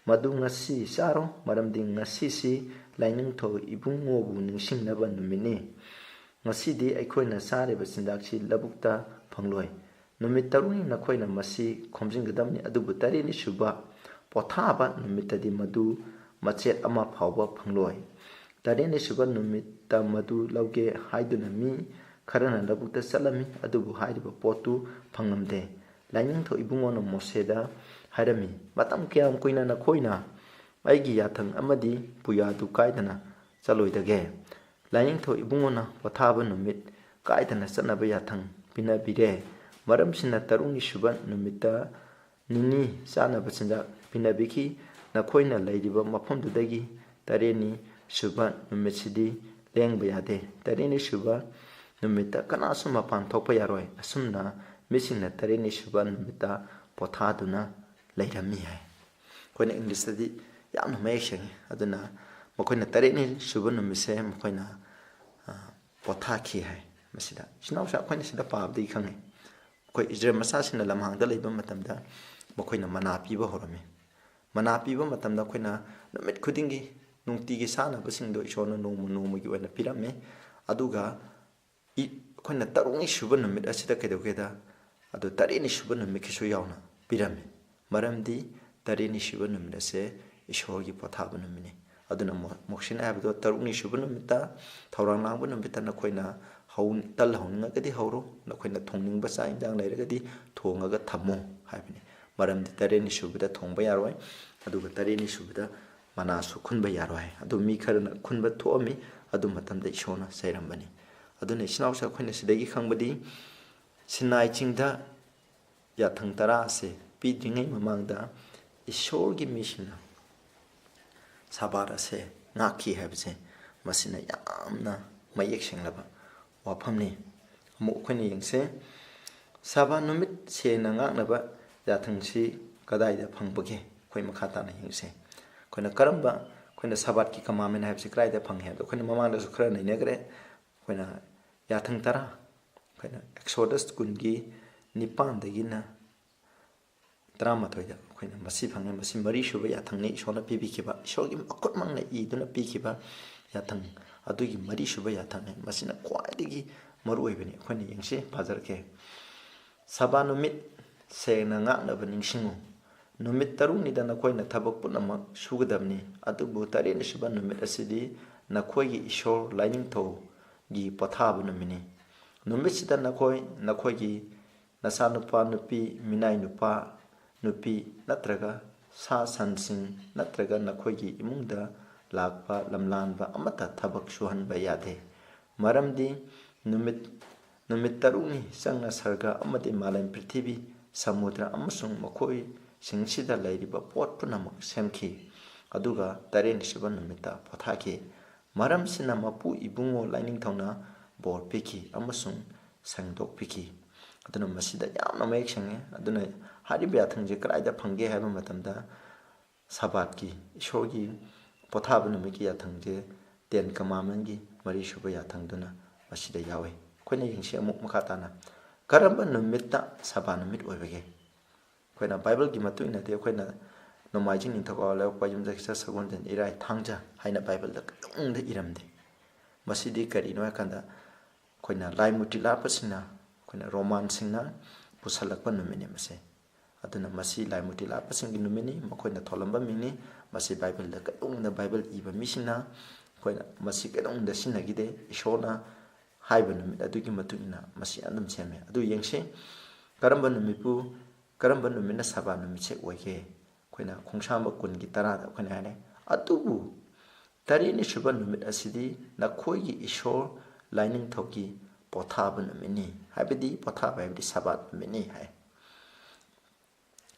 ꯃꯗꯨ ꯉꯁꯤ ꯆꯥꯔꯣ, ꯃꯔꯝꯗꯤ ꯉꯁꯤꯁꯤ ꯂꯥꯏꯅꯤꯡꯊꯧ ꯏꯕꯨꯡꯉꯣꯕꯨ ꯅꯤꯡꯁꯤꯡꯅꯕ ꯅꯨꯃꯤꯠꯅꯤ. ꯉꯁꯤꯗꯤ ꯑꯩꯈꯣꯏꯅ ꯆꯥꯔꯤꯕ ꯆꯤꯟꯖꯥꯛꯁꯤ ꯂꯧꯕꯨꯛꯇ ꯐꯪꯂꯣꯏ. ꯅꯨꯃꯤꯠ 6ꯅꯤ ꯅꯈꯣꯏꯅ ꯃꯁꯤ ꯈꯣꯝꯖꯤꯟꯒꯗꯕꯅꯤ, ꯑꯗꯨꯕꯨ 7ꯅꯤ ꯁꯨꯕ ꯄꯣꯊꯥꯕ ꯅꯨꯃꯤꯠꯇꯗꯤ ꯃꯗꯨ ꯃꯆꯦꯠ ꯑꯃ ꯐꯥꯎꯕ ꯐꯪꯂꯣꯏ. 7ꯅꯤ ꯁꯨꯕ ꯅꯨꯃꯤꯠꯇ ꯃꯗꯨ ꯂꯧꯒꯦ ꯍꯥꯏꯗꯨꯅ ꯃꯤ ꯈꯔꯅ ꯂꯧꯕꯨꯛꯇ ꯆꯠꯂꯝꯃꯤ, ꯑꯗꯨꯕꯨ ꯍꯥꯏꯔꯤꯕ ꯄꯣꯠꯇꯨ ꯐꯪꯂꯝꯗꯦ. ꯂꯥꯏꯅꯤꯡꯊꯧ ꯏꯕꯨꯡꯉꯣꯅ ꯃꯣꯁꯦꯗ ꯍꯥꯏꯔꯝꯃꯤ, ꯃꯇꯝ ꯀꯌꯥꯝ ꯀꯨꯏꯅ ꯅꯈꯣꯏꯅ ꯑꯩꯒꯤ ꯌꯥꯊꯪ ꯑꯃꯗꯤ ꯄꯨꯌꯥꯗꯨ ꯀꯥꯏꯗꯅ ꯆꯠꯂꯣꯏꯗꯒꯦ? ꯂꯥꯏꯅꯤꯡꯊꯧ ꯏꯕꯨꯡꯉꯣꯅ ꯄꯣꯊꯥꯕ ꯅꯨꯃꯤꯠ ꯀꯥꯏꯗꯅ ꯆꯠꯅꯕ ꯌꯥꯊꯪ ꯄꯤꯅꯕꯤꯔꯦ. ꯃꯔꯝꯁꯤꯅ 7ꯅꯤ ꯁꯨꯕ ꯅꯨꯃꯤꯠꯇ ꯅꯤꯅꯤ ꯆꯥꯅꯕ ꯆꯤꯟꯖꯥꯛ ꯄꯤꯅꯕꯤꯈꯤ. ꯅꯈꯣꯏꯅ ꯂꯩꯔꯤꯕ ꯃꯐꯝꯗꯨꯗꯒꯤ 7ꯅꯤ ꯁꯨꯕ ꯅꯨꯃꯤꯠꯁꯤꯗꯤ ꯂꯦꯡꯕ ꯌꯥꯗꯦ. 7ꯅꯤ ꯁꯨꯕ ꯅꯨꯃꯤꯠꯇ ꯀꯅꯥꯁꯨ ꯃꯄꯥꯟ ꯊꯣꯛꯄ ꯌꯥꯔꯣꯏ. ꯑꯁꯨꯝꯅ ꯃꯤꯁꯤꯡꯅ 7ꯅꯤ ꯁꯨꯕ ꯅꯨꯃꯤꯠꯇ ꯄꯣꯊꯥꯗꯨꯅ ꯂꯩꯔꯝꯃꯤ ꯍꯥꯏ. ꯑꯩꯈꯣꯏꯅ ꯏꯪꯂꯤꯁꯇꯗꯤ ꯌꯥꯝꯅ ꯃꯌꯦꯛ ꯁꯦꯡꯉꯤ. ꯑꯗꯨꯅ ꯃꯈꯣꯏꯅ 7ꯅꯤ ꯁꯨꯕ ꯅꯨꯃꯤꯠꯁꯦ ꯃꯈꯣꯏꯅ ꯄꯣꯊꯥꯈꯤ ꯍꯥꯏ. ꯃꯁꯤꯗ ꯏꯆꯤꯟꯅꯥꯎꯁꯦ ꯑꯩꯈꯣꯏꯅ ꯁꯤꯗ ꯄꯥꯕꯗꯒꯤ ꯈꯪꯉꯤ, ꯑꯩꯈꯣꯏ ꯏꯖꯔꯦꯜ ꯃꯆꯥꯁꯤꯡꯅ ꯂꯝꯍꯥꯡꯗ ꯂꯩꯕ ꯃꯇꯝꯗ ꯃꯈꯣꯏꯅ ꯃꯅꯥ ꯄꯤꯕ ꯍꯧꯔꯝꯃꯤ. ꯃꯅꯥ ꯄꯤꯕ ꯃꯇꯝꯗ ꯑꯩꯈꯣꯏꯅ ꯅꯨꯃꯤꯠ ꯈꯨꯗꯤꯡꯒꯤ ꯅꯨꯡꯇꯤꯒꯤ ꯆꯥꯅꯕꯁꯤꯡꯗꯣ ꯏꯁꯣꯔꯅ ꯅꯣꯡꯃ ꯅꯣꯡꯃꯒꯤ ꯑꯣꯏꯅ ꯄꯤꯔꯝꯃꯤ. ꯑꯗꯨꯒ ꯑꯩꯈꯣꯏꯅ 6ꯅꯤ ꯁꯨꯕ ꯅꯨꯃꯤꯠ ꯑꯁꯤꯗ ꯀꯩꯗꯧꯒꯦꯗ ꯑꯗꯨ 7ꯅꯤ ꯁꯨꯕ ꯅꯨꯃꯤꯠꯀꯤꯁꯨ ꯌꯥꯎꯅ ꯄꯤꯔꯝꯃꯤ. ꯃꯔꯝꯗꯤ 7ꯅꯤ ꯁꯨꯕ ꯅꯨꯃꯤꯠ ꯑꯁꯦ ꯏꯁꯣꯔꯒꯤ ꯄꯣꯊꯥꯕ ꯅꯨꯃꯤꯠꯅꯤ. ꯑꯗꯨꯅ ꯃꯣꯁꯦꯅ ꯍꯥꯏꯕꯗꯣ 6ꯅꯤ ꯁꯨꯕ ꯅꯨꯃꯤꯠꯇ ꯊꯧꯔꯥꯡ ꯂꯥꯡꯕ ꯅꯨꯃꯤꯠꯇ ꯅꯈꯣꯏꯅ ꯇꯜ ꯍꯧꯅꯤꯡꯉꯒꯗꯤ ꯍꯧꯔꯣ, ꯅꯈꯣꯏꯅ ꯊꯣꯡꯅꯤꯡꯕ ꯆꯥꯛ ꯏꯟꯖꯥꯡ ꯂꯩꯔꯒꯗꯤ ꯊꯣꯡꯉꯒ ꯊꯝꯃꯣ ꯍꯥꯏꯕꯅꯤ. ꯃꯔꯝꯗꯤ 7ꯅꯤ ꯁꯨꯕꯗ ꯊꯣꯡꯕ ꯌꯥꯔꯣꯏ, ꯑꯗꯨꯒ 7ꯅꯤ ꯁꯨꯕꯗ ꯃꯅꯥꯁꯨ ꯈꯨꯟꯕ ꯌꯥꯔꯣꯏ. ꯑꯗꯨ ꯃꯤ ꯈꯔꯅ ꯈꯨꯟꯕ ꯊꯣꯛꯑꯝꯃꯤ, ꯑꯗꯨ ꯃꯇꯝꯗ ꯏꯁꯣꯔꯅ ꯆꯩꯔꯝꯕꯅꯤ. ꯑꯗꯨꯅ ꯏꯆꯤꯟꯅꯥꯎꯁꯦ ꯑꯩꯈꯣꯏꯅ ꯁꯤꯗꯒꯤ ꯈꯪꯕꯗꯤ ꯁꯤꯅꯥꯏ ꯆꯤꯡꯗ ꯌꯥꯊꯪ 10 ꯑꯁꯦ ꯄꯤꯗ꯭ꯔꯤꯉꯩ ꯃꯃꯥꯡꯗ ꯏꯁꯣꯔꯒꯤ ꯃꯤꯁꯤꯡꯅ ꯁꯥꯕꯥꯠ ꯑꯁꯦ ꯉꯥꯛꯈꯤ ꯍꯥꯏꯕꯁꯦ ꯃꯁꯤꯅ ꯌꯥꯝꯅ ꯃꯌꯦꯛ ꯁꯦꯡꯂꯕ ꯋꯥꯐꯝꯅꯤ. ꯑꯃꯨꯛ ꯑꯩꯈꯣꯏꯅ ꯌꯦꯡꯁꯦ, ꯁꯥꯕꯥꯠ ꯅꯨꯃꯤꯠ ꯁꯦꯡꯅ ꯉꯥꯛꯅꯕ ꯌꯥꯊꯪꯁꯤ ꯀꯗꯥꯏꯗ ꯐꯪꯕꯒꯦ? ꯑꯩꯈꯣꯏ ꯃꯈꯥ ꯇꯥꯅ ꯌꯦꯡꯁꯦ. ꯑꯩꯈꯣꯏꯅ ꯁꯥꯕꯥꯠꯀꯤ ꯀꯃꯥꯟꯃꯦꯟ ꯍꯥꯏꯕꯁꯤ ꯀꯗꯥꯏꯗ ꯐꯪꯉꯦ ꯍꯥꯏꯕꯗꯣ ꯑꯩꯈꯣꯏꯅ ꯃꯃꯥꯡꯗꯁꯨ ꯈꯔ ꯅꯩꯅꯈ꯭ꯔꯦ. ꯑꯩꯈꯣꯏꯅ ꯌꯥꯊꯪ 10 ꯑꯩꯈꯣꯏꯅ ꯑꯦꯛꯁꯣꯗꯁ 19:9 11 ꯑꯩꯈꯣꯏꯅ ꯃꯁꯤ ꯐꯪꯉꯦ. ꯃꯁꯤ 4ꯁꯨꯕ ꯌꯥꯊꯪꯅꯤ. ꯏꯁꯣꯔꯅ ꯄꯤꯕꯤꯈꯤꯕ, ꯏꯁꯣꯔꯒꯤ ꯃꯈꯨꯠꯃꯛꯅ ꯏꯗꯨꯅ ꯄꯤꯈꯤꯕ ꯌꯥꯊꯪ ꯑꯗꯨꯒꯤ 4ꯁꯨꯕ ꯌꯥꯊꯪꯅꯤ. ꯃꯁꯤꯅ ꯈ꯭ꯋꯥꯏꯗꯒꯤ ꯃꯔꯨ ꯑꯣꯏꯕꯅꯤ. ꯑꯩꯈꯣꯏꯅ ꯌꯦꯡꯁꯤ, ꯄꯥꯖꯔꯛꯀꯦ. ꯁꯥꯕꯥꯠ ꯅꯨꯃꯤꯠ ꯁꯦꯡꯅ ꯉꯥꯛꯅꯕ ꯅꯤꯡꯁꯤꯡꯉꯨ. ꯅꯨꯃꯤꯠ 6ꯅꯤꯗ ꯅꯈꯣꯏꯅ ꯊꯕꯛ ꯄꯨꯝꯅꯃꯛ ꯁꯨꯒꯗꯕꯅꯤ, ꯑꯗꯨꯕꯨ 7ꯅꯤ ꯁꯨꯕ ꯅꯨꯃꯤꯠ ꯑꯁꯤꯗꯤ ꯅꯈꯣꯏꯒꯤ ꯏꯁꯣꯔ ꯂꯥꯏꯅꯤꯡꯊꯧꯒꯤ ꯄꯣꯊꯥꯕ ꯅꯨꯃꯤꯠꯅꯤ. ꯅꯨꯃꯤꯠꯁꯤꯗ ꯅꯈꯣꯏꯒꯤ ꯅꯆꯥꯅꯨꯄꯥ ꯅꯨꯄꯤ, ꯃꯤꯅꯥꯏ ꯅꯨꯄꯥ ꯅꯨꯄꯤ ꯅꯠꯇ꯭ꯔꯒ ꯁꯥ ꯁꯟꯁꯤꯡ ꯅꯠꯇ꯭ꯔꯒ ꯅꯈꯣꯏꯒꯤ ꯏꯃꯨꯡꯗ ꯂꯥꯛꯄ ꯂꯝꯂꯥꯟꯕ ꯑꯃꯠꯇ ꯊꯕꯛ ꯁꯨꯍꯟꯕ ꯌꯥꯗꯦ. ꯃꯔꯝꯗꯤ ꯅꯨꯃꯤꯠ 6ꯅꯤ ꯆꯪꯅ ꯁꯔꯒ ꯑꯃꯗꯤ ꯃꯥꯂꯦꯝ, ꯄ꯭ꯔꯤꯊꯤꯕꯤ, ꯁꯃꯨꯗ꯭ꯔ ꯑꯃꯁꯨꯡ ꯃꯈꯣꯏꯁꯤꯡꯁꯤꯗ ꯂꯩꯔꯤꯕ ꯄꯣꯠ ꯄꯨꯝꯅꯃꯛ ꯁꯦꯝꯈꯤ, ꯑꯗꯨꯒ 7ꯅꯤ ꯁꯨꯕ ꯅꯨꯃꯤꯠꯇ ꯄꯣꯊꯥꯈꯤ. ꯃꯔꯝꯁꯤꯅ ꯃꯄꯨ ꯏꯕꯨꯡꯉꯣ ꯂꯥꯏꯅꯤꯡꯊꯧꯅ ꯕꯣꯔ ꯄꯤꯈꯤ ꯑꯃꯁꯨꯡ ꯁꯦꯡꯗꯣꯛꯄꯤꯈꯤ. ꯑꯗꯨꯅ ꯃꯁꯤꯗ ꯌꯥꯝꯅ ꯃꯌꯦꯛ ꯁꯦꯡꯉꯦ. ꯑꯗꯨꯅ ꯍꯥꯏꯔꯤꯕ ꯌꯥꯊꯪꯁꯦ ꯀꯗꯥꯏꯗ ꯐꯪꯒꯦ ꯍꯥꯏꯕ ꯃꯇꯝꯗ ꯁꯥꯕꯥꯠꯀꯤ ꯏꯁꯣꯔꯒꯤ ꯄꯣꯊꯥꯕ ꯅꯨꯃꯤꯠꯀꯤ ꯌꯥꯊꯪꯁꯦ 10 ꯀꯃꯥꯟꯃꯦꯟꯒꯤ 4ꯁꯨꯕ ꯌꯥꯊꯪꯗꯨꯅ ꯃꯁꯤꯗ ꯌꯥꯎꯏ. ꯑꯩꯈꯣꯏꯅ ꯌꯦꯡꯁꯤ ꯑꯃꯨꯛ ꯃꯈꯥ ꯇꯥꯅ, ꯀꯔꯝꯕ ꯅꯨꯃꯤꯠꯇ ꯁꯥꯕꯥꯠ ꯅꯨꯃꯤꯠ ꯑꯣꯏꯕꯒꯦ? ꯑꯩꯈꯣꯏꯅ ꯕꯥꯏꯕꯜꯒꯤ ꯃꯇꯨꯡ ꯏꯟꯅꯗꯤ ꯑꯩꯈꯣꯏꯅ ꯅꯣꯡꯃꯥꯏꯖꯤꯡ, ꯅꯤꯡꯊꯧꯀꯥꯕ, ꯂꯩꯕꯥꯛꯄꯣꯛꯄ, ꯌꯨꯝꯁꯀꯩꯁ, ꯁꯒꯣꯜꯁꯦꯟ, ꯏꯔꯥꯏ, ꯊꯥꯡꯖ ꯍꯥꯏꯅ ꯕꯥꯏꯕꯜꯗ ꯀꯩꯗꯧꯅꯨꯡꯗ ꯏꯔꯝꯗꯦ. ꯃꯁꯤꯗꯤ ꯀꯔꯤꯅꯣ ꯍꯥꯏꯀꯥꯟꯗ ꯑꯩꯈꯣꯏꯅ ꯂꯥꯏꯃꯨꯇꯤ ꯂꯥꯠꯄꯁꯤꯡꯅ, ꯑꯩꯈꯣꯏꯅ ꯔꯣꯃꯥꯟꯁꯤꯡꯅ ꯄꯨꯁꯜꯂꯛꯄ ꯅꯨꯃꯤꯠꯅꯤ ꯃꯁꯤ. ꯑꯗꯨꯅ ꯃꯁꯤ ꯂꯥꯏꯃꯨꯇꯤ ꯂꯥꯠꯄꯁꯤꯡꯒꯤ ꯅꯨꯃꯤꯠꯅꯤ, ꯃꯈꯣꯏꯅ ꯊꯣꯜꯂꯝꯕ ꯃꯤꯡꯅꯤ. ꯃꯁꯤ ꯕꯥꯏꯕꯜꯗ ꯀꯩꯗꯧꯅꯨꯡꯗ ꯕꯥꯏꯕꯜ ꯏꯕ ꯃꯤꯁꯤꯡꯅ ꯑꯩꯈꯣꯏꯅ ꯃꯁꯤ ꯀꯩꯗꯧꯅꯨꯡꯗ ꯁꯤꯖꯤꯟꯅꯈꯤꯗꯦ. ꯏꯁꯣꯔꯅ ꯍꯥꯏꯕ ꯅꯨꯃꯤꯠ ꯑꯗꯨꯒꯤ ꯃꯇꯨꯡ ꯏꯟꯅ ꯃꯁꯤ ꯑꯗꯨꯝ ꯁꯦꯝꯃꯦ. ꯑꯗꯨ ꯌꯦꯡꯁꯤ, ꯀꯔꯝꯕ ꯅꯨꯃꯤꯠꯅ ꯁꯥꯕꯥꯠ ꯅꯨꯃꯤꯠꯁꯦ ꯑꯣꯏꯒꯦ? ꯑꯩꯈꯣꯏꯅ ꯈꯣꯡꯁꯥꯡꯕ 10:10 ꯑꯩꯈꯣꯏꯅ ꯍꯥꯏꯔꯦ, ꯑꯗꯨꯕꯨ 7ꯅꯤ ꯁꯨꯕ ꯅꯨꯃꯤꯠ ꯑꯁꯤꯗꯤ ꯅꯈꯣꯏꯒꯤ ꯏꯁꯣꯔ ꯂꯥꯏꯅꯤꯡꯊꯧꯒꯤ ꯄꯣꯊꯥꯕ ꯅꯨꯃꯤꯠꯅꯤ ꯍꯥꯏꯕꯗꯤ ꯄꯣꯊꯥꯕ ꯍꯥꯏꯕꯗꯤ ꯁꯕꯥꯠ ꯅꯨꯃꯤꯠꯅꯤ ꯍꯥꯏ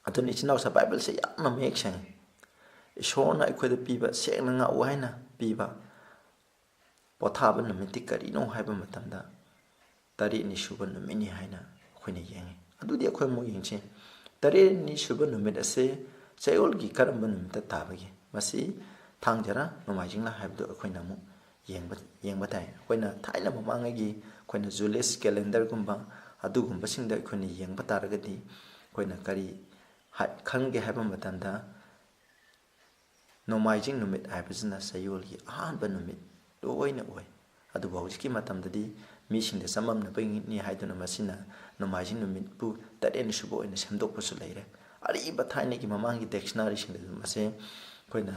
ꯑꯗꯨꯅ ꯏꯆꯤꯟ ꯏꯅꯥꯎꯁꯥ ꯕꯥꯏꯕꯜꯁꯦ ꯌꯥꯝꯅ ꯃꯌꯦꯛ ꯁꯦꯡꯉꯤ ꯏꯁꯣꯔꯅ ꯑꯩꯈꯣꯏꯗ ꯄꯤꯕ ꯁꯦꯡꯅ ꯉꯥꯛꯎ ꯍꯥꯏꯅ ꯄꯤꯕ ꯄꯣꯊꯥꯕ ꯅꯨꯃꯤꯠꯇꯤ ꯀꯔꯤꯅꯣ ꯍꯥꯏꯕ ꯃꯇꯝꯗ ꯇꯔꯦꯠꯅꯤ ꯁꯨꯕ ꯅꯨꯃꯤꯠꯅꯤ ꯍꯥꯏꯅ ꯑꯩꯈꯣꯏꯅ ꯌꯦꯡꯉꯤ ꯑꯗꯨꯗꯤ ꯑꯩꯈꯣꯏ ꯑꯃꯨꯛ ꯌꯦꯡꯁꯤ ꯇꯔꯦꯠꯅꯤ ꯁꯨꯕ ꯅꯨꯃꯤꯠ ꯑꯁꯤ ꯆꯌꯣꯜꯒꯤ ꯀꯔꯝꯕ ꯅꯨꯃꯤꯠꯇ ꯇꯥꯕꯒꯦ ꯃꯁꯤ ꯊꯥꯡꯖꯔ ꯅꯣꯡꯃꯥꯏꯖꯤꯡꯂ ꯍꯥꯏꯕꯗꯨ ꯑꯩꯈꯣꯏꯅ ꯑꯃꯨꯛ ꯌꯦꯡꯕ ꯇꯥꯏ ꯑꯩꯈꯣꯏꯅ ꯊꯥꯏꯅ ꯃꯃꯥꯡꯉꯩꯒꯤ ꯑꯩꯈꯣꯏꯅ ꯖꯨꯂꯤꯁ ꯀꯦꯂꯦꯟꯗꯔꯒꯨꯝꯕ ꯑꯗꯨꯒꯨꯝꯕꯁꯤꯡꯗ ꯑꯩꯈꯣꯏꯅ ꯌꯦꯡꯕ ꯇꯥꯔꯒꯗꯤ ꯑꯩꯈꯣꯏꯅ ꯀꯔꯤ ꯈꯪꯒꯦ ꯍꯥꯏꯕ ꯃꯇꯝꯗ ꯅꯣꯡꯃꯥꯏꯖꯤꯡ ꯅꯨꯃꯤꯠ ꯍꯥꯏꯕꯁꯤꯅ ꯆꯌꯣꯜꯒꯤ ꯑꯍꯥꯟꯕ ꯅꯨꯃꯤꯠ ꯂꯣꯏꯅ ꯑꯣꯏ ꯑꯗꯨꯕꯨ ꯍꯧꯖꯤꯛꯀꯤ ꯃꯇꯝꯗꯗꯤ ꯃꯤꯁꯤꯡꯗ ꯆꯃꯝꯅꯕꯅꯤ ꯍꯥꯏꯗꯨꯅ ꯃꯁꯤꯅ ꯅꯣꯡꯃꯥꯏꯖꯤꯡ ꯅꯨꯃꯤꯠꯄꯨ ꯇꯔꯦꯠꯅꯤ ꯁꯨꯕ ꯑꯣꯏꯅ ꯁꯦꯝꯗꯣꯛꯄꯁꯨ ꯂꯩꯔꯦ ꯑꯔꯤꯕ ꯊꯥꯏꯅꯒꯤ ꯃꯃꯥꯡꯒꯤ ꯗꯤꯛꯁꯅꯥꯔꯤꯁꯤꯡꯗꯁꯨ ꯃꯁꯦ ꯑꯩꯈꯣꯏꯅ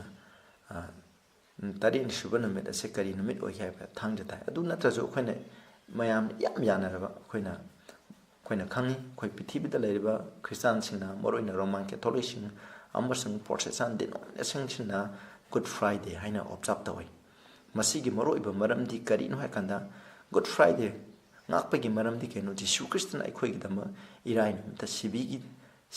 ꯇꯔꯦꯠꯅꯤ ꯁꯨꯕ ꯅꯨꯃꯤꯠ ꯑꯁꯦ ꯀꯔꯤ ꯅꯨꯃꯤꯠ ꯑꯣꯏꯒꯦ ꯍꯥꯏꯕ ꯊꯥꯡꯖ ꯇꯥꯏ ꯑꯗꯨ ꯅꯠꯇ꯭ꯔꯁꯨ ꯑꯩꯈꯣꯏꯅ ꯃꯌꯥꯝꯅ ꯌꯥꯝ ꯌꯥꯅꯔꯕ ꯑꯩꯈꯣꯏꯅ ꯈꯪꯉꯤ ꯑꯩꯈꯣꯏ ꯄ꯭ꯔꯤꯊꯤꯕꯤꯗ ꯂꯩꯔꯤꯕ ꯈ꯭ꯔꯤꯁꯇꯥꯟꯁꯤꯡꯅ ꯃꯔꯨꯑꯣꯏꯅ ꯔꯣꯃꯥꯟ ꯀꯦꯊꯣꯂꯤꯛꯁꯤꯡ ꯑꯃꯁꯨꯡ ꯄ꯭ꯔꯣꯇꯦꯁꯇꯥꯟ ꯗꯤꯅꯣꯃꯤꯅꯦꯁꯟꯁꯤꯡꯅ ꯒꯨꯗ ꯐ꯭ꯔꯥꯏꯗꯦ ꯍꯥꯏꯅ ꯑꯣꯕꯖꯥꯔꯕ ꯇꯧꯏ ꯃꯁꯤꯒꯤ ꯃꯔꯨꯑꯣꯏꯕ ꯃꯔꯝꯗꯤ ꯀꯔꯤꯅꯣ ꯍꯥꯏꯀꯥꯟꯗ ꯒꯨꯗ ꯐ꯭ꯔꯥꯏꯗꯦ ꯉꯥꯛꯄꯒꯤ ꯃꯔꯝꯗꯤ ꯀꯩꯅꯣ ꯖꯤꯁꯨ ꯈ꯭ꯔꯤꯁꯇꯅ ꯑꯩꯈꯣꯏꯒꯤꯗꯃꯛ ꯏꯔꯥꯏ ꯅꯨꯃꯤꯠꯇ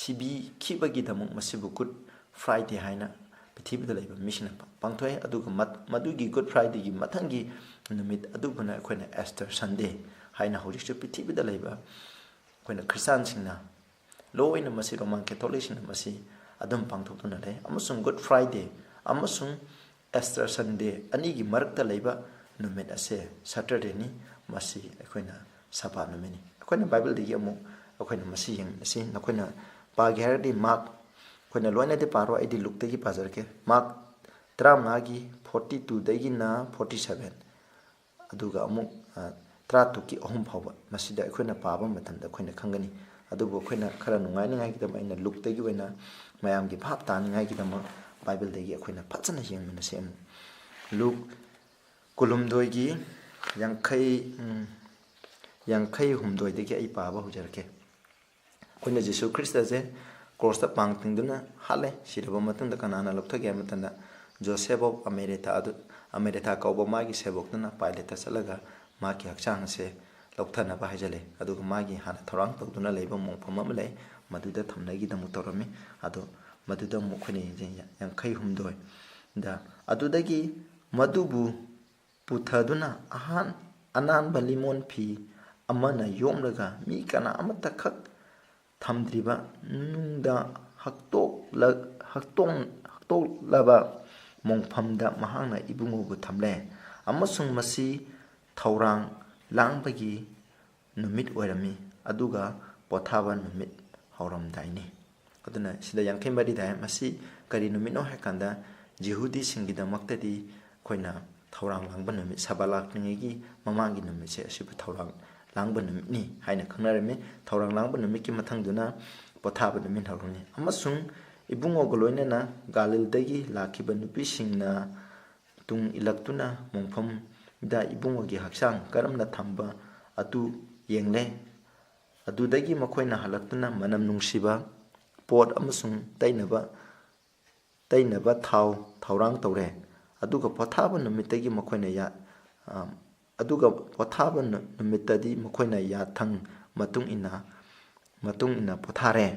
ꯁꯤꯕꯤꯈꯤꯕꯒꯤꯗꯃꯛ ꯃꯁꯤꯕꯨ ꯒꯨꯗ ꯐ꯭ꯔꯥꯏꯗꯦ ꯍꯥꯏꯅ ꯄ꯭ꯔꯤꯊꯤꯕꯤꯗ ꯂꯩꯕ ꯃꯤꯁꯤꯡꯅ ꯄꯥꯡꯊꯣꯛꯑꯦ ꯑꯗꯨꯒ ꯃꯗꯨꯒꯤ ꯒꯨꯗ ꯐ꯭ꯔꯥꯏꯗꯦꯒꯤ ꯃꯊꯪꯒꯤ ꯅꯨꯃꯤꯠ ꯑꯗꯨꯕꯨꯅ ꯑꯩꯈꯣꯏꯅ ꯑꯦꯁꯇꯔ ꯁꯟꯗꯦ ꯍꯥꯏꯅ ꯍꯧꯖꯤꯛꯁꯨ ꯄ꯭ꯔꯤꯊꯤꯕꯤꯗ ꯂꯩꯕ ꯑꯩꯈꯣꯏꯅ ꯈ꯭ꯔꯤꯁꯇꯥꯟꯁꯤꯡꯅ ꯂꯣꯏꯅ ꯃꯁꯤ ꯔꯣꯃꯥꯟ ꯀꯦꯊꯣꯂꯤꯛꯁꯤꯡꯅ ꯃꯁꯤ ꯑꯗꯨꯝ ꯄꯥꯡꯊꯣꯛꯇꯨꯅ ꯂꯩ ꯑꯃꯁꯨꯡ ꯒꯨꯗ ꯐ꯭ꯔꯥꯏꯗꯦ ꯑꯃꯁꯨꯡ ꯑꯦꯁꯇꯔ ꯁꯟꯗꯦ ꯑꯅꯤꯒꯤ ꯃꯔꯛꯇ ꯂꯩꯕ ꯅꯨꯃꯤꯠ ꯑꯁꯦ ꯁꯇꯔꯗꯦꯅꯤ ꯃꯁꯤ ꯑꯩꯈꯣꯏꯅ ꯁꯕꯥꯠ ꯅꯨꯃꯤꯠꯅꯤ ꯑꯩꯈꯣꯏꯅ ꯕꯥꯏꯕꯜꯗꯒꯤ ꯑꯃꯨꯛ ꯑꯩꯈꯣꯏꯅ ꯃꯁꯤ ꯌꯦꯡꯃꯤꯟꯅꯁꯤ ꯅꯈꯣꯏꯅ ꯄꯥꯒꯦ ꯍꯥꯏꯔꯗꯤ ꯃꯥꯔꯛ ꯑꯩꯈꯣꯏꯅ ꯂꯣꯏꯅꯗꯤ ꯄꯥꯔꯣ ꯑꯩꯗꯤ ꯂꯨꯛꯇꯒꯤ ꯄꯥꯖꯔꯛꯀꯦ ꯃꯥꯔꯛ 35ꯒꯤ 42ꯗꯒꯤꯅ 47 ꯑꯗꯨꯒ ꯑꯃꯨꯛ 32ꯒꯤ 3 ꯐꯥꯎꯕ ꯃꯁꯤꯗ ꯑꯩꯈꯣꯏꯅ ꯄꯥꯕ ꯃꯇꯝꯗ ꯑꯩꯈꯣꯏꯅ ꯈꯪꯒꯅꯤ ꯑꯗꯨꯕꯨ ꯑꯩꯈꯣꯏꯅ ꯈꯔ ꯅꯨꯡꯉꯥꯏꯅꯤꯉꯥꯏꯒꯤꯗꯃꯛ ꯑꯩꯅ ꯂꯨꯛꯇꯒꯤ ꯑꯣꯏꯅ ꯃꯌꯥꯝꯒꯤ ꯚꯥꯞ ꯇꯥꯅꯤꯡꯉꯥꯏꯒꯤꯗꯃꯛ ꯕꯥꯏꯕꯜꯗꯒꯤ ꯑꯩꯈꯣꯏꯅ ꯐꯖꯅ ꯌꯦꯡꯃꯤꯟꯅꯁꯤ ꯑꯃꯨꯛ ꯂꯨꯛ 19ꯒꯤ 53ꯗꯒꯤ ꯑꯩ ꯄꯥꯕ ꯍꯧꯖꯔꯛꯀꯦ ꯑꯩꯈꯣꯏꯅ ꯖꯤꯁꯨ ꯈ꯭ꯔꯤꯁꯇꯁꯦ ꯀ꯭ꯔꯣꯁꯇ ꯄꯥꯡ ꯇꯤꯡꯗꯨꯅ ꯍꯥꯠꯂꯦ ꯁꯤꯔꯕ ꯃꯇꯨꯡꯗ ꯀꯅꯥꯅ ꯂꯧꯊꯒꯦ ꯍꯥꯏꯕ ꯃꯇꯝꯗ ꯖꯣꯁꯦꯐ ꯑꯣꯐ ꯑꯃꯦꯔꯤꯊꯥ ꯀꯧꯕ ꯃꯥꯒꯤ ꯁꯦꯕꯣꯛꯇꯨꯅ ꯄꯥꯏꯂꯦꯠꯇ ꯆꯠꯂꯒ ꯃꯥꯒꯤ ꯍꯛꯆꯥꯡ ꯑꯁꯦ ꯂꯧꯊꯅꯕ ꯍꯥꯏꯖꯜꯂꯦ ꯑꯗꯨꯒ ꯃꯥꯒꯤ ꯍꯥꯟꯅ ꯊꯧꯔꯥꯡ ꯇꯧꯗꯨꯅ ꯂꯩꯕ ꯃꯣꯡꯐꯝ ꯑꯃ ꯂꯩ ꯃꯗꯨꯗ ꯊꯝꯅꯒꯤꯗꯃꯛ ꯇꯧꯔꯝꯃꯤ ꯑꯗꯣ ꯃꯗꯨꯗ ꯑꯃꯨꯛ ꯑꯩꯈꯣꯏꯅ ꯌꯦꯡꯖꯩ 53ꯗ ꯑꯗꯨꯗꯒꯤ ꯃꯗꯨꯕꯨ ꯄꯨꯊꯗꯨꯅ ꯑꯅꯥꯟꯕ ꯂꯤꯃꯣꯟ ꯐꯤ ꯑꯃꯅ ꯌꯣꯝꯂꯒ ꯃꯤ ꯀꯅꯥ ꯑꯃꯠꯇ ꯈꯛ ꯊꯝꯗ꯭ꯔꯤꯕ ꯅꯨꯡꯗ ꯍꯛꯇꯣꯛꯂꯕ ꯃꯣꯡꯐꯝꯗ ꯃꯍꯥꯛꯅ ꯏꯕꯨꯡꯉꯣꯕꯨ ꯊꯝꯂꯦ ꯑꯃꯁꯨꯡ ꯃꯁꯤ ꯊꯧꯔꯥꯡ ꯂꯥꯡꯕꯒꯤ ꯅꯨꯃꯤꯠ ꯑꯣꯏꯔꯝꯃꯤ ꯑꯗꯨꯒ ꯄꯣꯊꯥꯕ ꯅꯨꯃꯤꯠ ꯍꯧꯔꯝꯗꯥꯏꯅꯤ ꯑꯗꯨꯅ ꯁꯤꯗ 54ꯗ ꯃꯁꯤ ꯀꯔꯤ ꯅꯨꯃꯤꯠꯅꯣ ꯍꯥꯏꯀꯥꯟꯗ ꯖꯤꯍꯨꯗꯤꯁꯤꯡꯒꯤꯗꯃꯛꯇꯗꯤ ꯑꯩꯈꯣꯏꯅ ꯊꯧꯔꯥꯡ ꯂꯥꯡꯕ ꯅꯨꯃꯤꯠ ꯁꯕꯥ ꯂꯥꯛꯇ꯭ꯔꯤꯉꯩꯒꯤ ꯃꯃꯥꯡꯒꯤ ꯅꯨꯃꯤꯠꯁꯦ ꯑꯁꯤꯕꯨ ꯊꯧꯔꯥꯡ ꯂꯥꯡꯕ ꯅꯨꯃꯤꯠꯅꯤ ꯍꯥꯏꯅ ꯈꯪꯅꯔꯝꯃꯤ ꯊꯧꯔꯥꯡ ꯂꯥꯡꯕ ꯅꯨꯃꯤꯠꯀꯤ ꯃꯊꯪꯗꯨꯅ ꯄꯣꯊꯥꯕ ꯅꯨꯃꯤꯠ ꯍꯧꯔꯝꯃꯤ ꯑꯃꯁꯨꯡ ꯏꯕꯨꯡꯉꯣꯒ ꯂꯣꯏꯅꯅ ꯒꯥꯂꯤꯜꯗꯒꯤ ꯂꯥꯛꯈꯤꯕ ꯅꯨꯄꯤꯁꯤꯡꯅ ꯇꯨꯡ ꯏꯜꯂꯛꯇꯨꯅ ꯃꯣꯡꯐꯝꯗ ꯏꯕꯨꯡꯉꯣꯒꯤ ꯍꯛꯆꯥꯡ ꯀꯔꯝꯅ ꯊꯝꯕ ꯑꯗꯨ ꯌꯦꯡꯂꯦ ꯑꯗꯨꯗꯒꯤ ꯃꯈꯣꯏꯅ ꯍꯜꯂꯛꯇꯨꯅ ꯃꯅꯝ ꯅꯨꯡꯁꯤꯕ ꯄꯣꯠ ꯑꯃꯁꯨꯡ ꯇꯩꯅꯕ ꯊꯥꯎ ꯊꯧꯔꯥꯡ ꯇꯧꯔꯦ ꯑꯗꯨꯒ ꯄꯣꯊꯥꯕ ꯅꯨꯃꯤꯠꯇꯗꯤ ꯃꯈꯣꯏꯅ ꯌꯥꯊꯪ ꯃꯇꯨꯡ ꯏꯟꯅ ꯄꯣꯊꯥꯔꯦ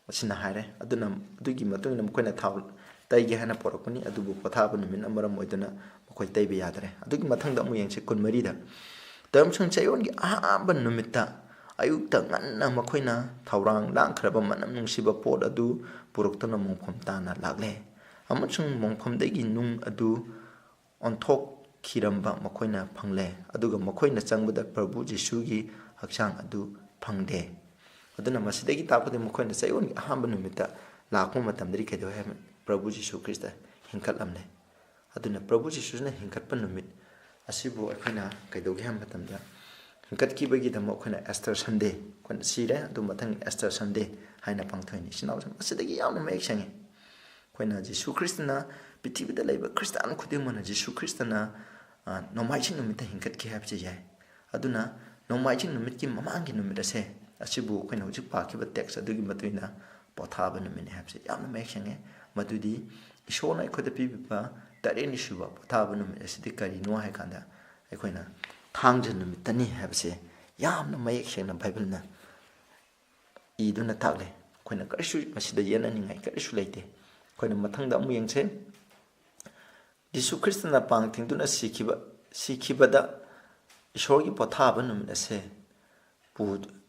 ꯑꯁꯤꯅ ꯍꯥꯏꯔꯦ ꯑꯗꯨꯅ ꯑꯗꯨꯒꯤ ꯃꯇꯨꯡ ꯏꯟꯅ ꯃꯈꯣꯏꯅ ꯊꯥꯎ ꯇꯩꯒꯦ ꯍꯥꯏꯅ ꯄꯣꯔꯛꯄꯅꯤ ꯑꯗꯨꯕꯨ ꯄꯣꯊꯥꯕ ꯅꯨꯃꯤꯠꯅ ꯃꯔꯝ ꯑꯣꯏꯗꯨꯅ ꯃꯈꯣꯏ ꯇꯩꯕ ꯌꯥꯗ꯭ꯔꯦ ꯑꯗꯨꯒꯤ ꯃꯊꯪꯗ ꯑꯃꯨꯛ ꯌꯦꯡꯁꯤ 24ꯗ ꯑꯃꯁꯨꯡ ꯆꯌꯣꯜꯒꯤ ꯑꯍꯥꯟꯕ ꯅꯨꯃꯤꯠꯇ ꯑꯌꯨꯛꯇ ꯉꯟꯅ ꯃꯈꯣꯏꯅ ꯊꯧꯔꯥꯡ ꯂꯥꯡꯈ꯭ꯔꯕ ꯃꯅꯝ ꯅꯨꯡꯁꯤꯕ ꯄꯣꯠ ꯑꯗꯨ ꯄꯨꯔꯛꯇꯨꯅ ꯃꯣꯡꯐꯝ ꯇꯥꯅ ꯂꯥꯛꯂꯦ ꯑꯃꯁꯨꯡ ꯃꯣꯡꯐꯝꯗꯒꯤ ꯅꯨꯡ ꯑꯗꯨ ꯑꯣꯟꯊꯣꯛꯈꯤꯔꯝꯕ ꯃꯈꯣꯏꯅ ꯐꯪꯂꯦ ꯑꯗꯨꯒ ꯃꯈꯣꯏꯅ ꯆꯪꯕꯗ ꯄ꯭ꯔꯚꯨ ꯖꯤꯁꯨꯒꯤ ꯍꯛꯆꯥꯡ ꯑꯗꯨ ꯐꯪꯗꯦ ꯑꯗꯨꯅ ꯃꯁꯤꯗꯒꯤ ꯇꯥꯛꯄꯗꯤ ꯃꯈꯣꯏꯅ ꯆꯌꯣꯜꯒꯤ ꯑꯍꯥꯟꯕ ꯅꯨꯃꯤꯠꯇ ꯂꯥꯛꯄ ꯃꯇꯝꯗꯗꯤ ꯀꯩꯗꯧꯋꯤ ꯍꯥꯏꯕ ꯄ꯭ꯔꯚꯨ ꯖꯤꯁꯨ ꯈ꯭ꯔꯤꯁꯇ ꯍꯤꯡꯀꯠꯂꯝꯂꯦ ꯑꯗꯨꯅ ꯄ꯭ꯔꯚꯨ ꯖꯤꯁꯨꯅ ꯍꯤꯡꯀꯠꯄ ꯅꯨꯃꯤꯠ ꯑꯁꯤꯕꯨ ꯑꯩꯈꯣꯏꯅ ꯀꯩꯗꯧꯒꯦ ꯍꯥꯏꯕ ꯃꯇꯝꯗ ꯍꯤꯡꯀꯠꯈꯤꯕꯒꯤꯗꯃꯛ ꯑꯩꯈꯣꯏꯅ ꯑꯦꯁꯇꯔ ꯁꯟꯗꯦ ꯑꯩꯈꯣꯏꯅ ꯁꯤꯔꯦ ꯑꯗꯨ ꯃꯊꯪ ꯑꯦꯁꯇꯔ ꯁꯟꯗꯦ ꯍꯥꯏꯅ ꯄꯥꯡꯊꯣꯛꯏꯅꯤ ꯏꯆꯤꯟꯅꯥꯎꯁꯤꯡ ꯑꯁꯤꯗꯒꯤ ꯌꯥꯝꯅ ꯃꯌꯦꯛ ꯁꯦꯡꯉꯤ ꯑꯩꯈꯣꯏꯅ ꯖꯤꯁꯨ ꯈ꯭ꯔꯤꯁꯇꯅ ꯄ꯭ꯔꯤꯊꯤꯕꯤꯗ ꯂꯩꯕ ꯈ꯭ꯔꯤꯁꯇꯥꯟ ꯈꯨꯗꯤꯡꯃꯛꯅ ꯖꯤꯁꯨ ꯈ꯭ꯔꯤꯁꯇꯅ ꯅꯣꯡꯃꯥꯏꯖꯤꯡ ꯅꯨꯃꯤꯠꯇ ꯍꯤꯡꯀꯠꯈꯤ ꯍꯥꯏꯕꯁꯤ ꯌꯥꯏ ꯑꯗꯨꯅ ꯅꯣꯡꯃꯥꯏꯖꯤꯡ ꯅꯨꯃꯤꯠꯀꯤ ꯃꯃꯥꯡꯒꯤ ꯅꯨꯃꯤꯠ ꯑꯁꯤꯕꯨ ꯑꯩꯈꯣꯏꯅ ꯍꯧꯖꯤꯛ ꯄꯥꯈꯤꯕ ꯇꯦꯛꯁ ꯑꯗꯨꯒꯤ ꯃꯇꯨꯡ ꯏꯟꯅ ꯄꯣꯊꯥꯕ ꯅꯨꯃꯤꯠꯅꯤ ꯍꯥꯏꯕꯁꯤ ꯌꯥꯝꯅ ꯃꯌꯦꯛ ꯁꯦꯡꯉꯦ ꯃꯗꯨꯗꯤ ꯏꯁꯣꯔꯅ ꯑꯩꯈꯣꯏꯗ ꯄꯤꯕꯤꯕ 7ꯅꯤ ꯁꯨꯕ ꯄꯣꯊꯥꯕ ꯅꯨꯃꯤꯠ ꯑꯁꯤꯗꯤ ꯀꯔꯤꯅꯣ ꯍꯥꯏ ꯀꯥꯟꯗ ꯑꯩꯈꯣꯏꯅ ꯊꯥꯡꯖ ꯅꯨꯃꯤꯠꯇꯅꯤ ꯍꯥꯏꯕꯁꯦ ꯌꯥꯝꯅ ꯃꯌꯦꯛ ꯁꯦꯡꯅ ꯕꯥꯏꯕꯜꯅ ꯏꯗꯨꯅ ꯇꯥꯛꯂꯦ ꯑꯩꯈꯣꯏꯅ ꯀꯔꯤꯁꯨ ꯃꯁꯤꯗ ꯌꯦꯠꯅꯅꯤꯡꯉꯥꯏ ꯀꯔꯤꯁꯨ ꯂꯩꯇꯦ ꯑꯩꯈꯣꯏꯅ ꯃꯊꯪꯗ ꯑꯃꯨꯛ ꯌꯦꯡꯁꯦ ꯌꯤꯁꯨ ꯈ꯭ꯔꯤꯁꯇꯅ ꯄꯥꯡ ꯊꯤꯡꯗꯨꯅ ꯁꯤꯈꯤꯕꯗ ꯏꯁꯣꯔꯒꯤ ꯄꯣꯊꯥꯕ ꯅꯨꯃꯤꯠ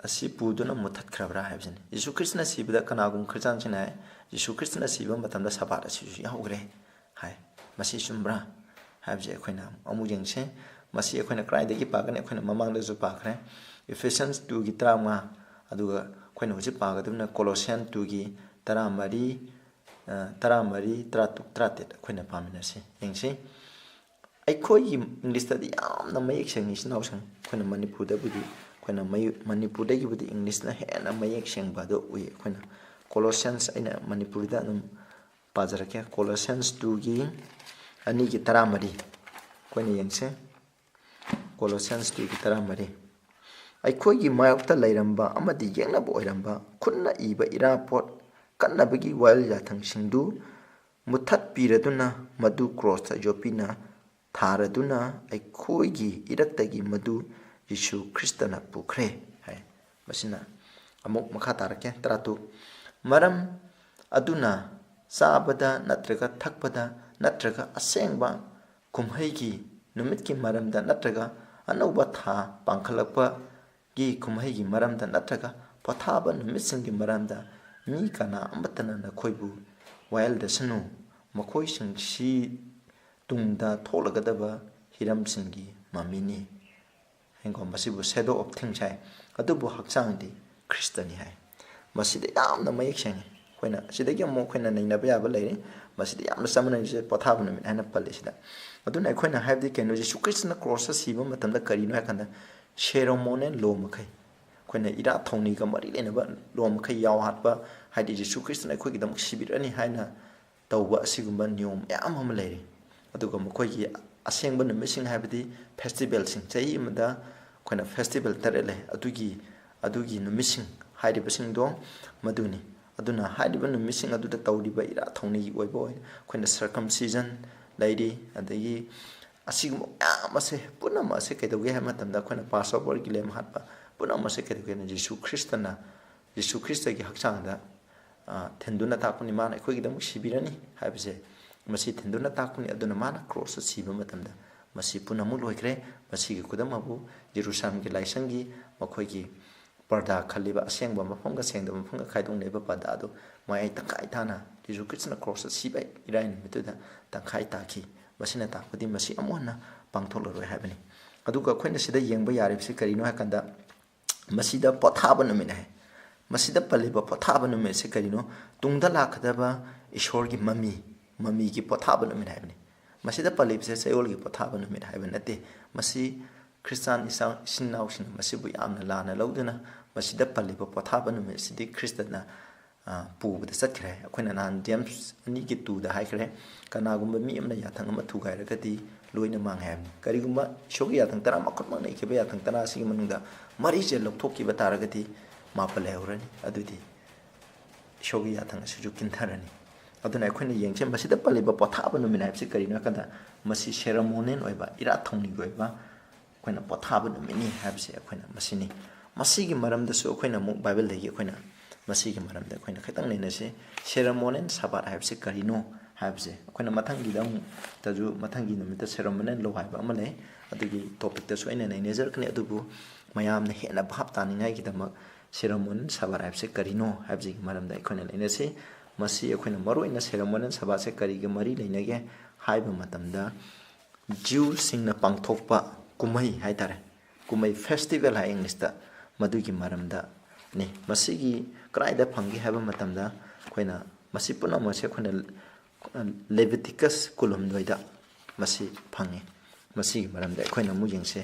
ꯑꯁꯤ ꯄꯨꯗꯨꯅ ꯃꯨꯠꯊꯠꯈ꯭ꯔꯕ꯭ꯔꯥ ꯍꯥꯏꯕꯁꯤꯅꯤ ꯌꯤꯁꯨ ꯈ꯭ꯔꯤꯁꯇꯅ ꯁꯤꯕꯗ ꯀꯅꯥꯒꯨꯝꯕ ꯈ꯭ꯔꯤꯁꯇꯥꯟꯁꯤꯡꯅ ꯍꯥꯏ ꯌꯤꯁꯨ ꯈ꯭ꯔꯤꯁꯇꯅ ꯁꯤꯕ ꯃꯇꯝꯗ ꯁꯕꯥꯠ ꯑꯁꯤꯁꯨ ꯌꯥꯎꯈ꯭ꯔꯦ ꯍꯥꯏ ꯃꯁꯤ ꯆꯨꯝꯕ꯭ꯔꯥ ꯍꯥꯏꯕꯁꯦ ꯑꯩꯈꯣꯏꯅ ꯑꯃꯨꯛ ꯌꯦꯡꯁꯦ ꯃꯁꯤ ꯑꯩꯈꯣꯏꯅ ꯀꯗꯥꯏꯗꯒꯤ ꯄꯥꯒꯅꯤ ꯑꯩꯈꯣꯏꯅ ꯃꯃꯥꯡꯗꯁꯨ ꯄꯥꯈ꯭ꯔꯦ Ephesians 2ꯒꯤ 15 ꯑꯗꯨꯒ ꯑꯩꯈꯣꯏꯅ ꯍꯧꯖꯤꯛ ꯄꯥꯒꯗꯕꯅ Colossians 2ꯒꯤ 13 13 ꯑꯩꯈꯣꯏꯅ ꯄꯥꯃꯤꯟꯅꯁꯤ ꯌꯦꯡꯁꯤ ꯑꯩꯈꯣꯏꯒꯤ ꯏꯪꯂꯤꯁꯇꯗꯤ ꯌꯥꯝꯅ ꯃꯌꯦꯛ ꯁꯦꯡꯉꯤ ꯏꯆꯤꯟꯅꯥꯎꯁꯤꯡ ꯑꯩꯈꯣꯏꯅ ꯃꯅꯤꯄꯨꯔꯗꯕꯨꯗꯤ ꯑꯩꯈꯣꯏꯅ ꯃꯅꯤꯄꯨꯔꯗꯒꯤꯕꯨꯗꯤ ꯏꯪꯂꯤꯁꯅ ꯍꯦꯟꯅ ꯃꯌꯦꯛ ꯁꯦꯡꯕ ꯑꯗꯨ ꯎꯏ ꯑꯩꯈꯣꯏꯅ Colossians ꯑꯩꯅ ꯃꯅꯤꯄꯨꯔꯗ ꯑꯗꯨꯝ ꯄꯥꯖꯔꯛꯀꯦ Colossians 2ꯒꯤ 2ꯒꯤ 13 ꯑꯩꯈꯣꯏꯅ ꯌꯦꯡꯁꯦ Colossians 2ꯒꯤ 13 ꯑꯩꯈꯣꯏꯒꯤ ꯃꯥꯌꯣꯛꯇ ꯂꯩꯔꯝꯕ ꯑꯃꯗꯤ ꯌꯦꯛꯅꯕ ꯑꯣꯏꯔꯝꯕ ꯈꯨꯠꯅ ꯏꯕ ꯏꯔꯥꯄꯣꯠ ꯀꯟꯅꯕꯒꯤ ꯋꯥꯌꯦꯜ ꯌꯥꯊꯪꯁꯤꯡꯗꯨ ꯃꯨꯠꯊꯠꯄꯤꯔꯗꯨꯅ ꯃꯗꯨ ꯀ꯭ꯔꯣꯁꯇ ꯌꯣꯠꯄꯤꯅ ꯊꯥꯔꯗꯨꯅ ꯑꯩꯈꯣꯏꯒꯤ ꯏꯔꯛꯇꯒꯤ ꯃꯗꯨ ꯌꯤꯁꯨ ꯈ꯭ꯔꯤꯁꯇꯅ ꯄꯨꯈ꯭ꯔꯦ ꯍꯥꯏ ꯃꯁꯤꯅ ꯑꯃꯨꯛ ꯃꯈꯥ ꯇꯥꯔꯛꯀꯦ 12 ꯃꯔꯝ ꯑꯗꯨꯅ ꯆꯥꯕꯗ ꯅꯠꯇ꯭ꯔꯒ ꯊꯛꯄꯗ ꯅꯠꯇ꯭ꯔꯒ ꯑꯁꯦꯡꯕ ꯀꯨꯝꯍꯩꯒꯤ ꯅꯨꯃꯤꯠꯀꯤ ꯃꯔꯝꯗ ꯅꯠꯇ꯭ꯔꯒ ꯑꯅꯧꯕ ꯊꯥ ꯄꯥꯡꯈꯠꯂꯛꯄꯒꯤ ꯀꯨꯝꯍꯩꯒꯤ ꯃꯔꯝꯗ ꯅꯠꯇ꯭ꯔꯒ ꯄꯣꯊꯥꯕ ꯅꯨꯃꯤꯠꯁꯤꯡꯒꯤ ꯃꯔꯝꯗ ꯃꯤ ꯀꯅꯥ ꯑꯃꯠꯇꯅ ꯅꯈꯣꯏꯕꯨ ꯋꯥꯌꯦꯜꯗꯁꯅꯨ ꯃꯈꯣꯏꯁꯤꯡꯁꯤ ꯇꯨꯡꯗ ꯊꯣꯛꯂꯒꯗꯕ ꯍꯤꯔꯝꯁꯤꯡꯒꯤ ꯃꯃꯤꯅꯤ ꯍꯦꯡꯀꯣ ꯃꯁꯤꯕꯨ ꯁꯦꯗꯣ ꯑꯣꯐ ꯊꯤꯡꯁ ꯍꯥꯏ ꯑꯗꯨꯕꯨ ꯍꯛꯆꯥꯡꯗꯤ ꯈ꯭ꯔꯤꯁꯇꯅꯤ ꯍꯥꯏ ꯃꯁꯤꯗ ꯌꯥꯝꯅ ꯃꯌꯦꯛ ꯁꯦꯡꯉꯤ ꯑꯩꯈꯣꯏꯅ ꯁꯤꯗꯒꯤ ꯑꯃꯨꯛ ꯑꯩꯈꯣꯏꯅ ꯅꯩꯅꯕ ꯌꯥꯕ ꯂꯩꯔꯤ ꯃꯁꯤꯗ ꯌꯥꯝꯅ ꯆꯃꯝꯅꯔꯤꯁꯦ ꯄꯣꯊꯥꯕ ꯅꯨꯃꯤꯠ ꯍꯥꯏꯅ ꯄꯜꯂꯤ ꯁꯤꯗ ꯑꯗꯨꯅ ꯑꯩꯈꯣꯏꯅ ꯍꯥꯏꯕꯗꯤ ꯀꯩꯅꯣ ꯌꯤꯁꯨ ꯈ꯭ꯔꯤꯁꯇꯅ ꯀ꯭ꯔꯣꯁꯇ ꯁꯤꯕ ꯃꯇꯝꯗ ꯀꯔꯤꯅꯣ ꯍꯥꯏꯀꯥꯟꯗ ꯁꯦꯔꯣꯃꯣꯅꯦꯜ ꯂꯣ ꯃꯈꯩ ꯑꯩꯈꯣꯏꯅ ꯏꯔꯥꯠ ꯊꯧꯅꯤꯒ ꯃꯔꯤ ꯂꯩꯅꯕ ꯂꯣ ꯃꯈꯩ ꯌꯥꯎꯍꯠꯄ ꯍꯥꯏꯗꯤ ꯌꯤꯁꯨ ꯈ꯭ꯔꯤꯁꯇꯅ ꯑꯩꯈꯣꯏꯒꯤꯗꯃꯛ ꯁꯤꯕꯤꯔꯅꯤ ꯍꯥꯏꯅ ꯇꯧꯕ ꯑꯁꯤꯒꯨꯝꯕ ꯅꯤꯌꯣꯝ ꯃꯌꯥꯝ ꯑꯃ ꯂꯩꯔꯤ ꯑꯗꯨꯒ ꯃꯈꯣꯏꯒꯤ ꯑꯁꯦꯡꯕ ꯅꯨꯃꯤꯠꯁꯤꯡ ꯍꯥꯏꯕꯗꯤ ꯐꯦꯁꯇꯤꯚꯦꯜꯁꯤꯡ ꯆꯍꯤ ꯑꯃꯗ ꯑꯩꯈꯣꯏꯅ ꯐꯦꯁꯇꯤꯚꯦꯜ 3 ꯂꯩ ꯑꯗꯨꯒꯤ ꯅꯨꯃꯤꯠꯁꯤꯡ ꯍꯥꯏꯔꯤꯕꯁꯤꯡꯗꯣ ꯃꯗꯨꯅꯤ ꯑꯗꯨꯅ ꯍꯥꯏꯔꯤꯕ ꯅꯨꯃꯤꯠꯁꯤꯡ ꯑꯗꯨꯗ ꯇꯧꯔꯤꯕ ꯏꯔꯥꯠ ꯊꯧꯅꯤꯒꯤ ꯑꯣꯏꯕ ꯑꯩꯈꯣꯏꯅ ꯁꯔꯀꯝꯁꯤꯖꯟ ꯂꯩꯔꯤ ꯑꯗꯒꯤ ꯑꯁꯤꯒꯨꯝꯕ ꯃꯌꯥꯝ ꯑꯁꯦ ꯄꯨꯝꯅꯃꯛ ꯑꯁꯦ ꯀꯩꯗꯧꯒꯦ ꯍꯥꯏꯕ ꯃꯇꯝꯗ ꯑꯩꯈꯣꯏꯅ ꯄꯥꯁ ꯑꯣꯚꯔꯒꯤ ꯂꯦꯝ ꯍꯥꯠꯄ ꯄꯨꯝꯅꯃꯛ ꯑꯁꯦ ꯀꯩꯗꯧꯒꯦꯅ ꯌꯤꯁꯨ ꯈ꯭ꯔꯤꯁꯇꯒꯤ ꯍꯛꯆꯥꯡꯗ ꯊꯤꯟꯗꯨꯅ ꯇꯥꯛꯄꯅꯤ ꯃꯥꯅ ꯑꯩꯈꯣꯏꯒꯤꯗꯃꯛ ꯁꯤꯕꯤꯔꯅꯤ ꯍꯥꯏꯕꯁꯦ ꯃꯁꯤ ꯊꯤꯟꯗꯨꯅ ꯇꯥꯛꯄꯅꯤ ꯑꯗꯨꯅ ꯃꯥꯅ ꯀ꯭ꯔꯣꯁꯇ ꯁꯤꯕ ꯃꯇꯝꯗ ꯃꯁꯤ ꯄꯨꯝꯅꯃꯛ ꯂꯣꯏꯈ꯭ꯔꯦ ꯃꯁꯤꯒꯤ ꯈꯨꯗꯝ ꯑꯃꯕꯨ ꯖꯦꯔꯨꯁꯥꯂꯦꯝꯒꯤ ꯂꯥꯏꯁꯪꯒꯤ ꯃꯈꯣꯏꯒꯤ ꯄꯔꯗꯥ ꯈꯜꯂꯤꯕ ꯑꯁꯦꯡꯕ ꯃꯐꯝꯒ ꯁꯦꯡꯗꯕ ꯃꯐꯝꯒ ꯈꯥꯏꯗꯣꯛꯅꯔꯤꯕ ꯄꯔꯗꯥ ꯑꯗꯨ ꯃꯌꯥꯏ ꯇꯪꯈꯥꯏ ꯊꯥꯅ ꯌꯤꯁꯨ ꯈ꯭ꯔꯤꯁꯇꯅ ꯀ꯭ꯔꯣꯁꯇ ꯁꯤꯕ ꯏꯔꯥꯏ ꯅꯨꯃꯤꯠꯇꯨꯗ ꯇꯪꯈꯥꯏ ꯇꯥꯈꯤ ꯃꯁꯤꯅ ꯇꯥꯛꯄꯗꯤ ꯃꯁꯤ ꯑꯃꯨꯛ ꯍꯟꯅ ꯄꯥꯡꯊꯣꯛꯂꯔꯣꯏ ꯍꯥꯏꯕꯅꯤ ꯑꯗꯨꯒ ꯑꯩꯈꯣꯏꯅ ꯁꯤꯗ ꯌꯦꯡꯕ ꯌꯥꯔꯤꯕꯁꯤ ꯀꯔꯤꯅꯣ ꯍꯥꯏꯀꯥꯟꯗ ꯃꯁꯤꯗ ꯄꯣꯊꯥꯕ ꯅꯨꯃꯤꯠ ꯍꯥꯏ ꯃꯁꯤꯗ ꯄꯜꯂꯤꯕ ꯄꯣꯊꯥꯕ ꯅꯨꯃꯤꯠꯁꯤ ꯀꯔꯤꯅꯣ ꯇꯨꯡꯗ ꯂꯥꯛꯀꯗꯕ ꯏꯁꯣꯔꯒꯤ ꯃꯃꯤꯒꯤ ꯄꯣꯊꯥꯕ ꯅꯨꯃꯤꯠ ꯍꯥꯏꯕꯅꯤ ꯃꯁꯤꯗ ꯄꯜꯂꯤꯕꯁꯦ ꯆꯌꯣꯜꯒꯤ ꯄꯣꯊꯥꯕ ꯅꯨꯃꯤꯠ ꯍꯥꯏꯕ ꯅꯠꯇꯦ ꯃꯁꯤ ꯈ꯭ꯔꯤꯁꯇꯥꯟ ꯏꯆꯤꯟ ꯏꯅꯥꯎꯁꯤꯡꯅ ꯃꯁꯤꯕꯨ ꯌꯥꯝꯅ ꯂꯥꯟꯅ ꯂꯧꯗꯨꯅ ꯃꯁꯤꯗ ꯄꯜꯂꯤꯕ ꯄꯣꯊꯥꯕ ꯅꯨꯃꯤꯠꯁꯤꯗꯤ ꯈ꯭ꯔꯤꯁꯇꯅ ꯄꯨꯕꯗ ꯆꯠꯈ꯭ꯔꯦ ꯑꯩꯈꯣꯏꯅ ꯅꯍꯥꯟ ꯖꯦꯝꯁ 2ꯒꯤ 2ꯗ ꯍꯥꯏꯈ꯭ꯔꯦ ꯀꯅꯥꯒꯨꯝꯕ ꯃꯤ ꯑꯃꯅ ꯌꯥꯊꯪ ꯑꯃ ꯊꯨꯒꯥꯏꯔꯒꯗꯤ ꯂꯣꯏꯅ ꯃꯥꯡꯉꯦ ꯍꯥꯏꯕꯅꯤ ꯀꯔꯤꯒꯨꯝꯕ ꯏꯁꯣꯔꯒꯤ ꯌꯥꯊꯪ 10 ꯃꯈꯨꯠꯃꯛꯅ ꯏꯈꯤꯕ ꯌꯥꯊꯪ 10 ꯑꯁꯤꯒꯤ ꯃꯅꯨꯡꯗ 4ꯁꯦ ꯂꯧꯊꯣꯛꯈꯤꯕ ꯇꯥꯔꯒꯗꯤ 7 ꯂꯩꯍꯧꯔꯅꯤ ꯑꯗꯨꯗꯤ ꯏꯁꯣꯔꯒꯤ ꯌꯥꯊꯪ ꯑꯁꯤꯁꯨ ꯀꯤꯟꯊꯔꯅꯤ ꯑꯗꯨꯅ ꯑꯩꯈꯣꯏꯅ ꯌꯦꯡꯁꯦ ꯃꯁꯤꯗ ꯄꯜꯂꯤꯕ ꯄꯣꯊꯥꯕ ꯅꯨꯃꯤꯠ ꯍꯥꯏꯕꯁꯤ ꯀꯔꯤꯅꯣ ꯍꯥꯏꯀꯥꯟꯗ ꯃꯁꯤ ꯁꯦꯔꯃꯣꯅꯤꯌꯦꯜ ꯑꯣꯏꯕ ꯏꯔꯥꯠ ꯊꯧꯅꯤꯒꯤ ꯑꯣꯏꯕ ꯑꯩꯈꯣꯏꯅ ꯄꯣꯊꯥꯕ ꯅꯨꯃꯤꯠꯅꯤ ꯍꯥꯏꯕꯁꯦ ꯑꯩꯈꯣꯏꯅ ꯃꯁꯤꯅꯤ ꯃꯁꯤꯒꯤ ꯃꯔꯝꯗꯁꯨ ꯑꯩꯈꯣꯏꯅ ꯑꯃꯨꯛ ꯕꯥꯏꯕꯜꯗꯒꯤ ꯑꯩꯈꯣꯏꯅ ꯃꯁꯤꯒꯤ ꯃꯔꯝꯗ ꯑꯩꯈꯣꯏꯅ ꯈꯤꯇꯪ ꯅꯩꯅꯁꯤ ꯁꯦꯔꯃꯣꯅꯤꯌꯦꯜ ꯁꯕꯥꯠ ꯍꯥꯏꯕꯁꯤ ꯀꯔꯤꯅꯣ ꯍꯥꯏꯕꯁꯦ ꯑꯩꯈꯣꯏꯅ ꯃꯊꯪꯒꯤ ꯅꯨꯃꯤꯠꯇ ꯁꯦꯔꯃꯣꯅꯤꯌꯦꯜ ꯂꯣ ꯍꯥꯏꯕ ꯑꯃ ꯂꯩ ꯑꯗꯨꯒꯤ ꯇꯣꯄꯤꯛꯇꯁꯨ ꯑꯩꯅ ꯅꯩꯅꯖꯔꯛꯀꯅꯤ ꯑꯗꯨꯕꯨ ꯃꯌꯥꯝꯅ ꯍꯦꯟꯅ ꯚꯥꯞ ꯇꯥꯅꯤꯡꯉꯥꯏꯒꯤꯗꯃꯛ ꯁꯦꯔꯃꯣꯅꯤꯌꯦꯜ ꯁꯕꯥꯠ ꯍꯥꯏꯕꯁꯤ ꯀꯔꯤꯅꯣ ꯍꯥꯏꯕꯁꯤꯒꯤ ꯃꯔꯝꯗ ꯑꯩꯈꯣꯏꯅ ꯅꯩꯅꯁꯤ ꯃꯁꯤ ꯑꯩꯈꯣꯏꯅ ꯃꯔꯨꯑꯣꯏꯅ ꯁꯦꯔꯃꯣꯅꯤꯌꯦꯜ ꯁꯕꯥꯠꯁꯦ ꯀꯔꯤꯒ ꯃꯔꯤ ꯂꯩꯅꯒꯦ ꯍꯥꯏꯕ ꯃꯇꯝꯗ ꯖ꯭ꯌꯨꯁꯤꯡꯅ ꯄꯥꯡꯊꯣꯛꯄ ꯀꯨꯝꯍꯩ ꯍꯥꯏꯇꯥꯔꯦ ꯀꯨꯝꯍꯩ ꯐꯦꯁꯇꯤꯚꯦꯜ ꯍꯥꯏ ꯏꯪꯂꯤꯁꯇ ꯃꯗꯨꯒꯤ ꯃꯔꯝꯗꯅꯤ ꯃꯁꯤꯒꯤ ꯀꯗꯥꯏꯗ ꯐꯪꯒꯦ ꯍꯥꯏꯕ ꯃꯇꯝꯗ ꯑꯩꯈꯣꯏꯅ ꯃꯁꯤ ꯄꯨꯝꯅꯃꯛꯁꯦ ꯑꯩꯈꯣꯏꯅ ꯂꯦꯕꯤꯇꯤꯀꯁ 12ꯗ ꯃꯁꯤ ꯐꯪꯉꯤ ꯃꯁꯤꯒꯤ ꯃꯔꯝꯗ ꯑꯩꯈꯣꯏꯅ ꯑꯃꯨꯛ ꯌꯦꯡꯁꯦ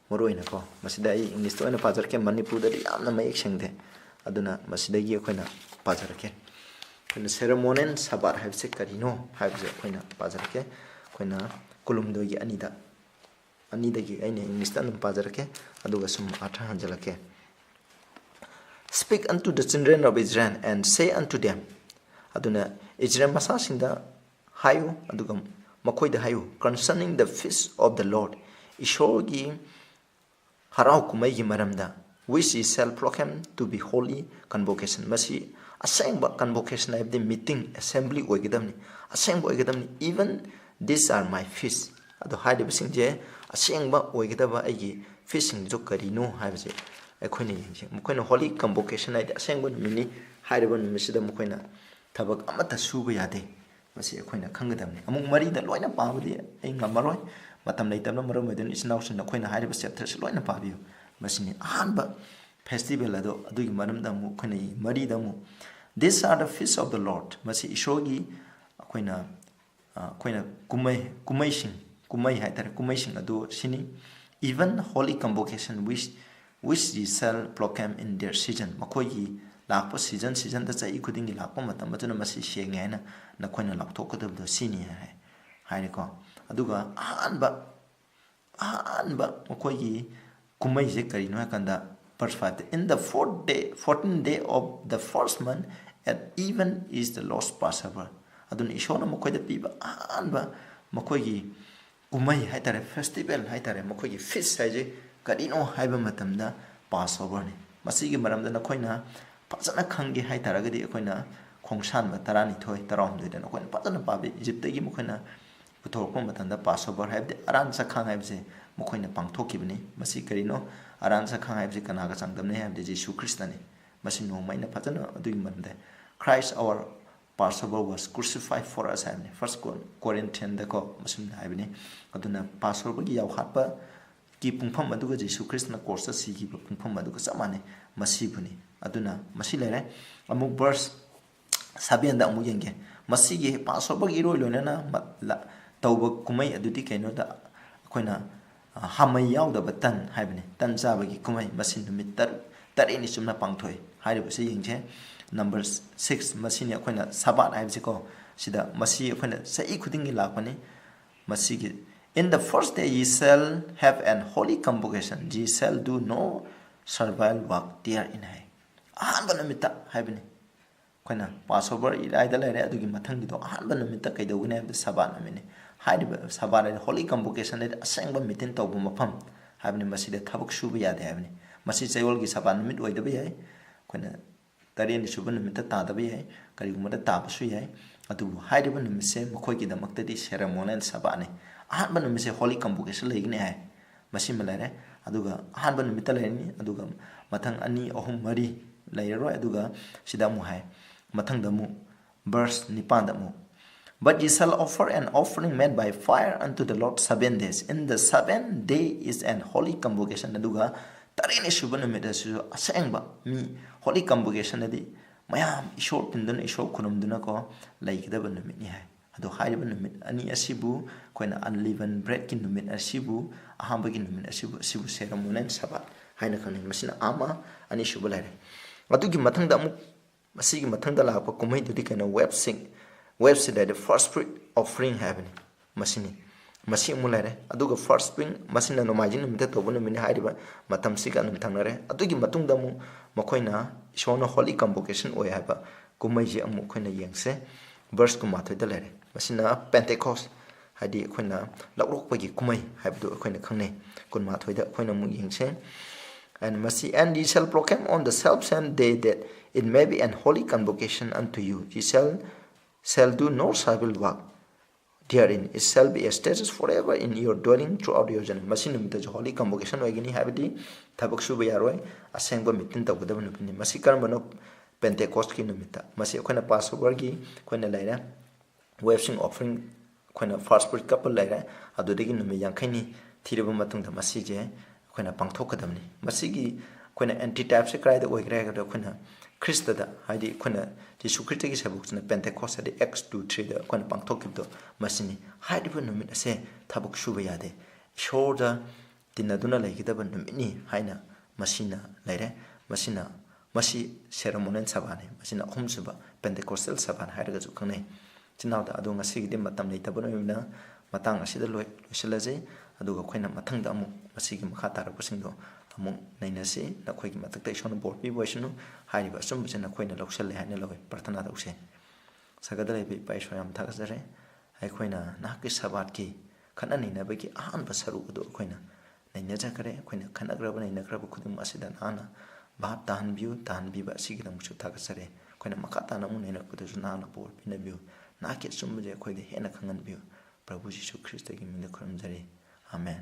ꯃꯔꯨꯑꯣꯏꯅꯀꯣ ꯃꯁꯤꯗ ꯑꯩ ꯏꯪꯂꯤꯁꯇ ꯑꯣꯏꯅ ꯄꯥꯖꯔꯛꯀꯦ ꯃꯅꯤꯄꯨꯔꯗꯗꯤ ꯌꯥꯝꯅ ꯃꯌꯦꯛ ꯁꯦꯡꯗꯦ ꯑꯗꯨꯅ ꯃꯁꯤꯗꯒꯤ ꯑꯩꯈꯣꯏꯅ ꯄꯥꯖꯔꯛꯀꯦ ꯑꯩꯈꯣꯏꯅ ꯁꯦꯔꯃꯣꯅꯤꯌꯦꯜ ꯁꯕꯥꯠ ꯍꯥꯏꯕꯁꯤ ꯀꯔꯤꯅೋ ꯍꯥꯏꯕꯁꯦ ꯑꯩꯈꯣꯏꯅ ꯄꯥꯖꯔꯛꯀꯦ ꯑꯩꯈꯣꯏꯅ 2:2 ꯑꯅꯤꯗꯒꯤ ꯑꯩꯅ ꯏꯪꯂꯤꯁꯇ ꯑꯗꯨꯝ ꯄꯥꯖꯔꯛꯀꯦ ꯑꯗꯨꯒ ꯁꯨꯝ ꯑꯔꯊ ꯍꯟꯖꯜꯂꯛꯀꯦ Speak unto the children of Israel and say unto them aduna Israel masasinda hayu aduga makoida hayu concerning the feast of the Lord Ishworgi harau kumai gi maramda which is self proclaimed to be holy convocation masi asengba convocation of the meeting assembly oigidamni asengba oigidamni even these are my feasts ado haide bising je asengba oigidaba aigi fishing jo karino haibse akhoni yengse mukoina holy convocation aide asengba numini haide ban numisida mukoina tabak amata suba yade masi akhona khangadamni amuk mari da loina pabudi ai ngamaroi matam leitamna maram medun isnausin akhona haide chapter loina pabiyo masini ahanba festival ado adugi maram da mu khona mari da mu these are the feasts of the Lord masi Ishworgi akhona kumai haitare kumai sing ado sini even holy convocation which they shall proclaim in their season makogi lakpa season da chai khudingi lakpa matam matuna masi senge haina nakoina lakthokadabdo sini hai ko aduga anba makogi kumai je karino kanda verse 5 in the 14th day of the first month at even is the Lord's Passover adun ishona makoida piba anba makogi kumai haitare festival haitare makogi feast haije karino haiba matamda Passover ni masigi maramda nakoina fazana khange haitaragadi akoina khongsan ba tarani thoi tarom de na koina fazana pabi Egypt gi makoina puthorko matanda Passover haibde aran sa khang haibse makoina pangthokibni masi karino aran sa khang haibse kana ga changdamne haibde Jesus Christ ni masi no maina fazana adugi maramda Christ our Passover was crucified for us haibne first Corinthians da ko masim haibne aduna Passover gi yaw hatpa ki pungpham aduga Jesus Christ na course si gi pungpham aduga samane masibuni aduna masi lere amuk verse 7 da amuk yenge masi gi Passover gi roi loina na tauba kumai adudi kaino da akoina hamai yaw da batan haibne tan jaba gi kumai masi numit tari ni sumna pangthoi haiba se yengje number 6 masini akoina sabat haibse ko sida masi akoina sai khudingi lakpani masi gi in the first day ye shall have an holy convocation ye shall do no servile work therein hai ahanba namita haibni koina Passover iraida lere adugi mathangi do ahanba namita kaidogune habda sabat namini haiba sabat holy convocation de asengba meeting tawbu mafam haibni masida thabak suba yade haibni masi chayol gi sabat namit oidaba yai koina taren ni suba namita tadaba yai karigumada tabasu yai adu haiba namise makhoi gi damakta di ceremonial sabat ne ahanba namise holy convocation leigine hai masi malare aduga ahanba namita leini aduga mathang ani ahum mari leiroi aduga sida mu hai mathang damu verse 9 damu but ye shall offer an offering made by fire unto the Lord 7 days in the 7th day is an holy convocation aduga tarini subana meda su asengba mi holy convocation adi mayam ishor tindun ishor kunumduna ko laikidaba namit ni hai ado haiba namit ani asibu koina unleavened bread kin namit asibu ahamba kin namit asibu ceremonial sabat haina khani masina ama ani subulare adugi mathang da amu masigi mathang da la pa kumai dudi kana website the first fruit offering happening masini masi mulare aduga first spring masina no majin namita tobuna mini haiba matam siga num thangnare adugi matung da mu makoina ishona holy convocation oy haba kumai je amu koina yengse verse kuma thoi da lere masina Pentecost hadi koina lakrok pagi kumai habdu koina khangne kun ma thoi da koina mu yengse and masi and ye shall proclaim on the self-same day that it may be an holy convocation unto you ye shall do no servile work therein it shall be established forever in your dwelling throughout your journey masi numita holy convocation oigini habdi thabak suba yaroi asengba mitin tawgada nupini masi karmano Pentecost ki numita masi koina Passover gi koina laira websing offering koina first fruit couple laira adudagi numi yankhaini thiraba matungda masi je koina pangthokadamni masi gi koina anti-type se kraida oigra ga koina Christa da haidi koina Jesus Christ gi sabukna Pentecost de X23 da koina pangthokibdo masini haidiba numit ase thabuk suba yade shoda tinaduna laigidaba numini haina masina laire masina masi ceremonial sabane masina khumsuba Pentecostal sabane hairaga ju khangne chinawda adu ngasi gi matam leitabano yumna matang asida loisalaje aduga khoina mathangda amu masi gi makha tarapusingdo amu nainasi nakhoi gi matakta ishona board pi boisunu hairiba sum bchena khoina loksal haina lowe prarthana dause sagadale bi paishwayam thakasare ai khoina nahki sabat ki khana nina ba ki ahan basaru do khoina ꯅꯩꯅꯖꯈ꯭ꯔꯦ ꯑꯩꯈꯣꯏꯅ ꯈꯟꯅꯈ꯭ꯔꯕ ꯅꯩꯅꯈ꯭ꯔꯕ ꯈꯨꯗꯤꯡꯃꯛ ꯑꯁꯤꯗ ꯅꯍꯥꯛꯅ ꯚꯥꯞ ꯇꯥꯍꯟꯕꯤꯕ ꯑꯁꯤꯒꯤꯗꯃꯛꯁꯨ ꯊꯥꯒꯠꯆꯔꯤ ꯑꯩꯈꯣꯏꯅ ꯃꯈꯥ ꯇꯥꯅ ꯑꯃꯨꯛ ꯅꯩꯅꯔꯛꯄꯗꯁꯨ ꯅꯍꯥꯛꯅ ꯕꯣꯔ ꯄꯤꯅꯕꯤꯌꯨ ꯅꯍꯥꯛꯀꯤ ꯑꯆꯨꯝꯕꯁꯦ ꯑꯩꯈꯣꯏꯗ ꯍꯦꯟꯅ ꯈꯪꯍꯟꯕꯤꯌꯨ ꯄ꯭ꯔꯚꯨ ꯖꯤꯁꯨ ꯈ꯭ꯔꯤꯁꯇꯒꯤ ꯃꯤꯡꯗ ꯈꯨꯔꯨꯝꯖꯔꯤ ꯑꯥꯃꯦꯟ